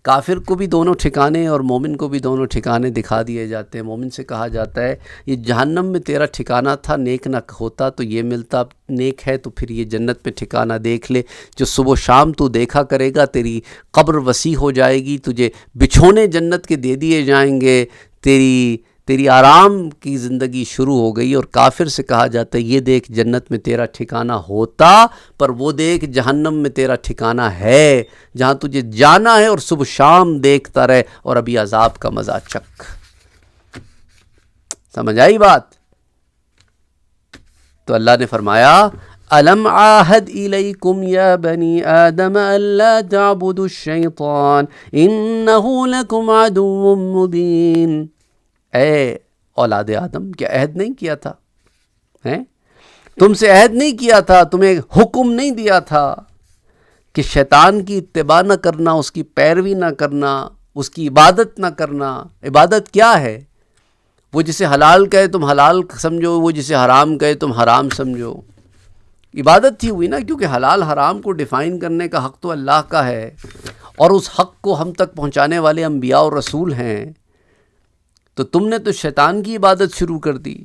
کافر کو بھی دونوں ٹھکانے اور مومن کو بھی دونوں ٹھکانے دکھا دیے جاتے ہیں۔ مومن سے کہا جاتا ہے یہ جہنم میں تیرا ٹھکانہ تھا، نیک نہ ہوتا تو یہ ملتا، نیک ہے تو پھر یہ جنت میں ٹھکانہ دیکھ لے، جو صبح و شام تو دیکھا کرے گا، تیری قبر وسیع ہو جائے گی، تجھے بچھونے جنت کے دے دیے جائیں گے، تیری آرام کی زندگی شروع ہو گئی۔ اور کافر سے کہا جاتا ہے یہ دیکھ جنت میں تیرا ٹھکانہ ہوتا، پر وہ دیکھ جہنم میں تیرا ٹھکانہ ہے جہاں تجھے جانا ہے، اور صبح شام دیکھتا رہے اور ابھی عذاب کا مزہ چکھ۔ سمجھ آئی بات؟ تو اللہ نے فرمایا أَلَمْ عَاهَدْ إِلَيْكُمْ يَا بَنِي آدَمَ أَلَّا تَعْبُدُوا الشَّيْطَانَ إِنَّهُ لَكُمْ عَدُوٌّ مُّبِينٌ، اے اولاد آدم کیا عہد نہیں کیا تھا؟ تم سے عہد نہیں کیا تھا، تمہیں حکم نہیں دیا تھا کہ شیطان کی اتباع نہ کرنا، اس کی پیروی نہ کرنا، اس کی عبادت نہ کرنا۔ عبادت کیا ہے؟ وہ جسے حلال کہے تم حلال سمجھو، وہ جسے حرام کہے تم حرام سمجھو۔ عبادت تھی ہوئی نا، کیونکہ حلال حرام کو ڈیفائن کرنے کا حق تو اللہ کا ہے، اور اس حق کو ہم تک پہنچانے والے انبیاء اور رسول ہیں. تو تم نے تو شیطان کی عبادت شروع کر دی،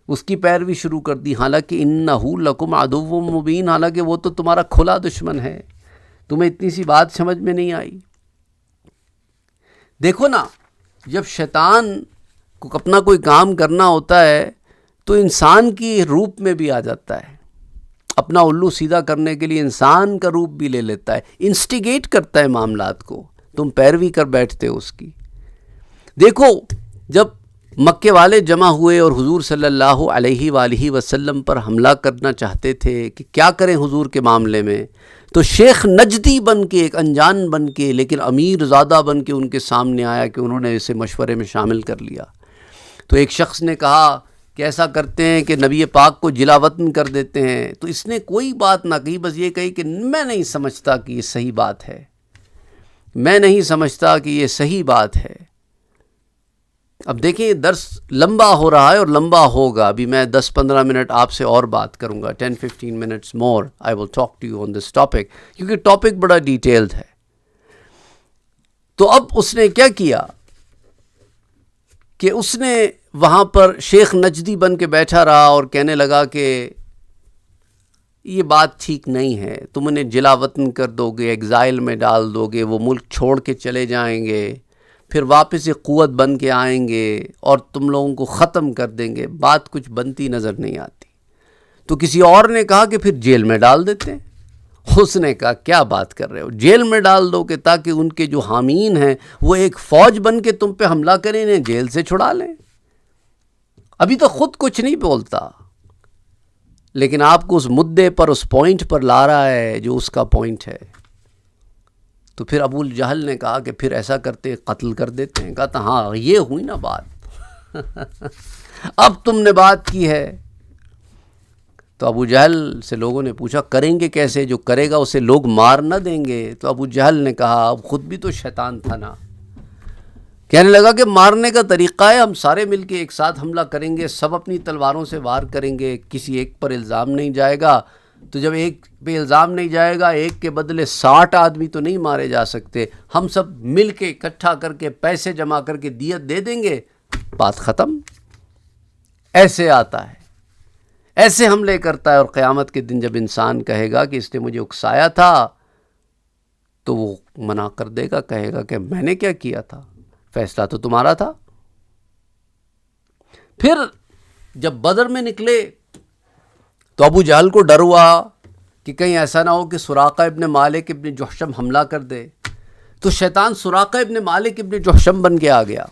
اس کی پیروی شروع کر دی، حالانکہ انہ لکم عدو مبین، حالانکہ وہ تو تمہارا کھلا دشمن ہے. تمہیں اتنی سی بات سمجھ میں نہیں آئی؟ دیکھو نا، جب شیطان کو اپنا کوئی کام کرنا ہوتا ہے تو انسان کی روپ میں بھی آ جاتا ہے، اپنا الو سیدھا کرنے کے لیے انسان کا روپ بھی لے لیتا ہے، انسٹیگیٹ کرتا ہے معاملات کو، تم پیروی کر بیٹھتے ہو اس کی. دیکھو، جب مکے والے جمع ہوئے اور حضور صلی اللہ علیہ وآلہ وسلم پر حملہ کرنا چاہتے تھے کہ کیا کریں حضور کے معاملے میں، تو شیخ نجدی بن کے، ایک انجان بن کے لیکن امیر زادہ بن کے ان کے سامنے آیا کہ انہوں نے اسے مشورے میں شامل کر لیا. تو ایک شخص نے کہا کہ ایسا کرتے ہیں کہ نبی پاک کو جلا وطن کر دیتے ہیں. تو اس نے کوئی بات نہ کہی، بس یہ کہی کہ میں نہیں سمجھتا کہ یہ صحیح بات ہے، میں نہیں سمجھتا کہ یہ صحیح بات ہے. اب دیکھیں، درس لمبا ہو رہا ہے اور لمبا ہوگا. ابھی میں 10-15 منٹ آپ سے اور بات کروں گا، 10-15 minutes more I will talk to you on this topic، کیونکہ ٹاپک بڑا ڈیٹیلڈ ہے. تو اب اس نے کیا کیا کہ اس نے وہاں پر شیخ نجدی بن کے بیٹھا رہا اور کہنے لگا کہ یہ بات ٹھیک نہیں ہے، تم انہیں جلا وطن کر دو گے، ایگزائل میں ڈال دو گے، وہ ملک چھوڑ کے چلے جائیں گے، پھر واپس ایک قوت بن کے آئیں گے اور تم لوگوں کو ختم کر دیں گے. بات کچھ بنتی نظر نہیں آتی. تو کسی اور نے کہا کہ پھر جیل میں ڈال دیتے ہیں. اس نے کہا کیا بات کر رہے ہو، جیل میں ڈال دو کہ تاکہ ان کے جو حامین ہیں وہ ایک فوج بن کے تم پہ حملہ کریں، انہیں جیل سے چھڑا لیں. ابھی تو خود کچھ نہیں بولتا، لیکن آپ کو اس مدعے پر، اس پوائنٹ پر لا رہا ہے جو اس کا پوائنٹ ہے. تو پھر ابو جہل نے کہا کہ پھر ایسا کرتے قتل کر دیتے ہیں. کہا تھا ہاں یہ ہوئی نا بات اب تم نے بات کی ہے. تو ابو جہل سے لوگوں نے پوچھا کریں گے کیسے، جو کرے گا اسے لوگ مار نہ دیں گے؟ تو ابو جہل نے کہا، اب خود بھی تو شیطان تھا نا، کہنے لگا کہ مارنے کا طریقہ ہے ہم سارے مل کے ایک ساتھ حملہ کریں گے، سب اپنی تلواروں سے وار کریں گے، کسی ایک پر الزام نہیں جائے گا. تو جب ایک پہ الزام نہیں جائے گا، ایک کے بدلے 60 آدمی تو نہیں مارے جا سکتے، ہم سب مل کے اکٹھا کر کے پیسے جمع کر کے دیت دے دیں گے، بات ختم. ایسے آتا ہے، ایسے حملے کرتا ہے. اور قیامت کے دن جب انسان کہے گا کہ اس نے مجھے اکسایا تھا، تو وہ منع کر دے گا، کہے گا کہ میں نے کیا کیا تھا، فیصلہ تو تمہارا تھا. پھر جب بدر میں نکلے تو ابو جہل کو ڈر ہوا کہ کہیں ایسا نہ ہو کہ سراقہ ابن مالک ابن جحشم حملہ کر دے. تو شیطان سراقہ ابن مالک ابن جحشم بن کے آ گیا،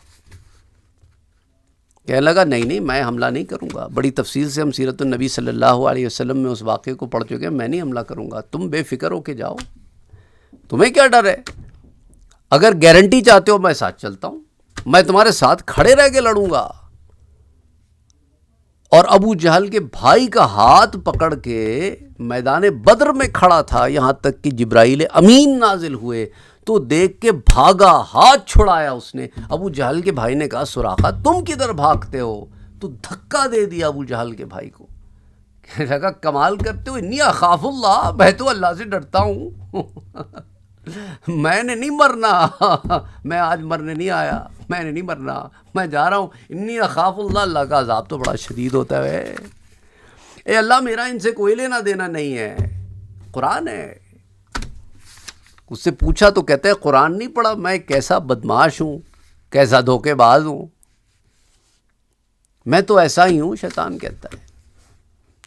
کہنے لگا نہیں میں حملہ نہیں کروں گا. بڑی تفصیل سے ہم سیرت النبی صلی اللہ علیہ وسلم میں اس واقعے کو پڑھ چکے ہیں. میں نہیں حملہ کروں گا، تم بے فکر ہو کے جاؤ، تمہیں کیا ڈر ہے؟ اگر گارنٹی چاہتے ہو میں ساتھ چلتا ہوں، میں تمہارے ساتھ کھڑے رہ کے لڑوں گا. اور ابو جہل کے بھائی کا ہاتھ پکڑ کے میدان بدر میں کھڑا تھا، یہاں تک کہ جبرائیل امین نازل ہوئے تو دیکھ کے بھاگا، ہاتھ چھڑایا اس نے. ابو جہل کے بھائی نے کہا سراقہ تم کدھر بھاگتے ہو؟ تو دھکا دے دیا ابو جہل کے بھائی کو. کہنے لگا کمال کرتے ہو، انی اخاف اللہ، میں تو اللہ سے ڈرتا ہوں میں نے نہیں مرنا میں آج مرنے نہیں آیا، میں نے نہیں مرنا، میں جا رہا ہوں. انی اخاف اللہ، اللہ کا عذاب تو بڑا شدید ہوتا ہے. اے اللہ میرا ان سے کوئی لینا دینا نہیں ہے، قرآن ہے. اس سے پوچھا تو کہتا ہے قرآن نہیں پڑھا، میں کیسا بدماش ہوں، کیسا دھوکے باز ہوں، میں تو ایسا ہی ہوں. شیطان کہتا ہے.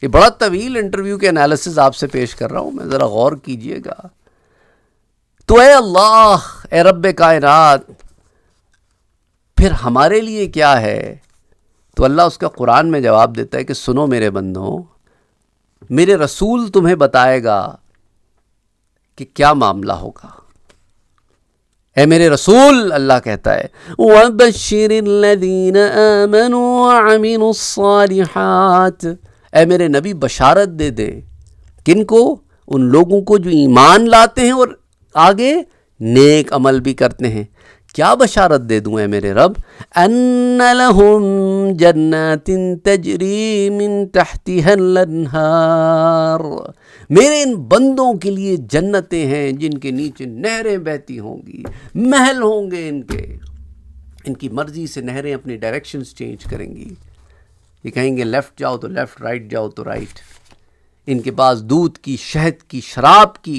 یہ بڑا طویل انٹرویو کے انالیسز آپ سے پیش کر رہا ہوں میں، ذرا غور کیجئے گا. تو اے اللہ، اے رب کائنات، پھر ہمارے لیے کیا ہے؟ تو اللہ اس کا قرآن میں جواب دیتا ہے کہ سنو میرے بندوں، میرے رسول تمہیں بتائے گا کہ کیا معاملہ ہوگا. اے میرے رسول، اللہ کہتا ہے وَبَشِّرِ الَّذِينَ آمَنُوا وَعَمِلُوا الصَّالِحَاتِ، اے میرے نبی بشارت دے دیں. کن کو؟ ان لوگوں کو جو ایمان لاتے ہیں اور آگے نیک عمل بھی کرتے ہیں. کیا بشارت دے دوں اے میرے رب؟ ان لہم جنات تجری من تحتها الانہار، میرے ان بندوں کے لیے جنتیں ہیں جن کے نیچے نہریں بہتی ہوں گی، محل ہوں گے ان کی مرضی سے نہریں اپنی ڈائریکشنز چینج کریں گی، یہ کہیں گے لیفٹ جاؤ تو لیفٹ، رائٹ جاؤ تو رائٹ۔ ان کے پاس دودھ کی، شہد کی، شراب کی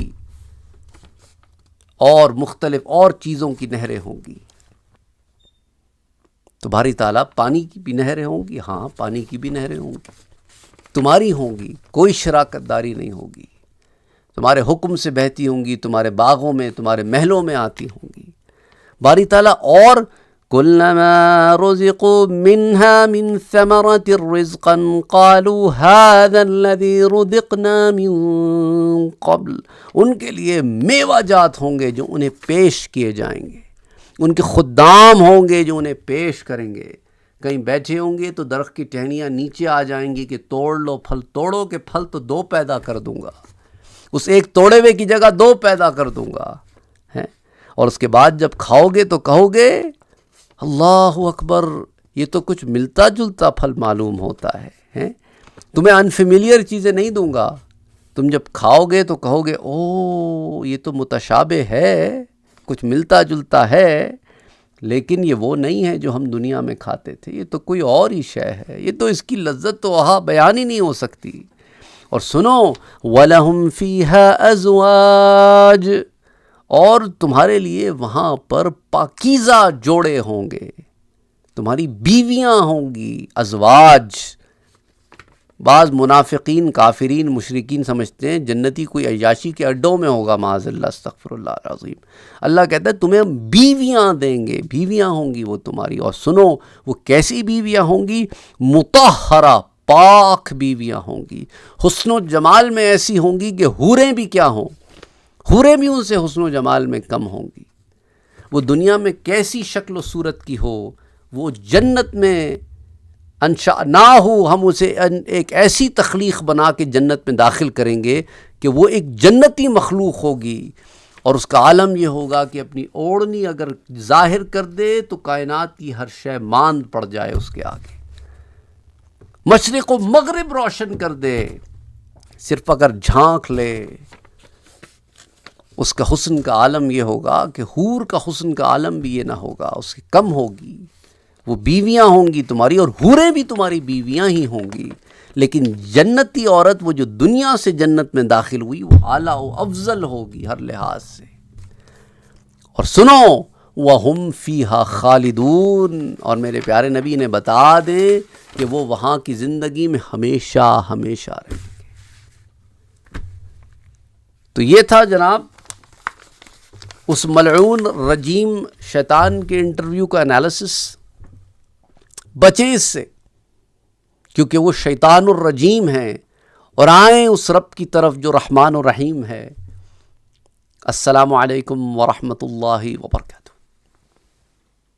اور مختلف اور چیزوں کی نہریں ہوں گی۔ تو باری تعالیٰ پانی کی بھی نہریں ہوں گی، ہاں پانی کی بھی نہریں ہوں گی، تمہاری ہوں گی، کوئی شراکت داری نہیں ہوگی، تمہارے حکم سے بہتی ہوں گی، تمہارے باغوں میں، تمہارے محلوں میں آتی ہوں گی۔ باری تعالیٰ اور كلما رزقوا منها من ثمرة رزقا قالوا هذا الذي رزقنا من قبل، ان کے لیے میوہ جات ہوں گے جو انہیں پیش کیے جائیں گے، ان کے خدام ہوں گے جو انہیں پیش کریں گے۔ کہیں بیٹھے ہوں گے تو درخت کی ٹہنیاں نیچے آ جائیں گی کہ توڑ لو پھل، توڑو کہ پھل تو 2 پیدا کر دوں گا، اس ایک توڑے ہوئے کی جگہ 2 پیدا کر دوں گا، اور اس کے بعد جب کھاؤ گے تو کہو گے اللہ اکبر، یہ تو کچھ ملتا جلتا پھل معلوم ہوتا ہے، تمہیں انفیملیئر چیزیں نہیں دوں گا، تم جب کھاؤ گے تو کہو گے او یہ تو متشابہ ہے، کچھ ملتا جلتا ہے، لیکن یہ وہ نہیں ہے جو ہم دنیا میں کھاتے تھے، یہ تو کوئی اور ہی شے ہے، یہ تو اس کی لذت تو وہاں بیان ہی نہیں ہو سکتی۔ اور سنو وَلَهُمْ فِيهَا أَزْوَاجٌ، اور تمہارے لیے وہاں پر پاکیزہ جوڑے ہوں گے، تمہاری بیویاں ہوں گی، ازواج۔ بعض منافقین، کافرین، مشرکین سمجھتے ہیں جنتی کوئی عیاشی کے اڈوں میں ہوگا، معاذ اللہ، استغفر اللہ العظیم۔ اللہ کہتا ہے تمہیں بیویاں دیں گے، بیویاں ہوں گی وہ تمہاری، اور سنو وہ کیسی بیویاں ہوں گی؟ مطہرہ، پاک بیویاں ہوں گی، حسن و جمال میں ایسی ہوں گی کہ حوریں بھی کیا ہوں، حوریں بھی ان سے حسن و جمال میں کم ہوں گی۔ وہ دنیا میں کیسی شکل و صورت کی ہو، وہ جنت میں انشأناہ، ہم اسے ایک ایسی تخلیق بنا کے جنت میں داخل کریں گے کہ وہ ایک جنتی مخلوق ہوگی، اور اس کا عالم یہ ہوگا کہ اپنی اوڑھنی اگر ظاہر کر دے تو کائنات کی ہر شے ماند پڑ جائے اس کے آگے، مشرق و مغرب روشن کر دے، صرف اگر جھانک لے۔ اس کا حسن کا عالم یہ ہوگا کہ حور کا حسن کا عالم بھی یہ نہ ہوگا، اس کی کم ہوگی، وہ بیویاں ہوں گی تمہاری، اور حوریں بھی تمہاری بیویاں ہی ہوں گی، لیکن جنتی عورت وہ جو دنیا سے جنت میں داخل ہوئی وہ اعلیٰ و افضل ہوگی ہر لحاظ سے۔ اور سنو وَهُمْ فِيهَا خَالِدُونَ، اور میرے پیارے نبی نے بتا دیں کہ وہ وہاں کی زندگی میں ہمیشہ ہمیشہ رہیں گے۔ تو یہ تھا جناب اس ملعون رجیم شیطان کے انٹرویو کا انالیسس۔ بچیں اس سے، کیونکہ وہ شیطان الرجیم ہیں، اور آئیں اس رب کی طرف جو رحمان و رحیم ہے۔ السلام علیکم ورحمۃ اللہ وبرکاتہ۔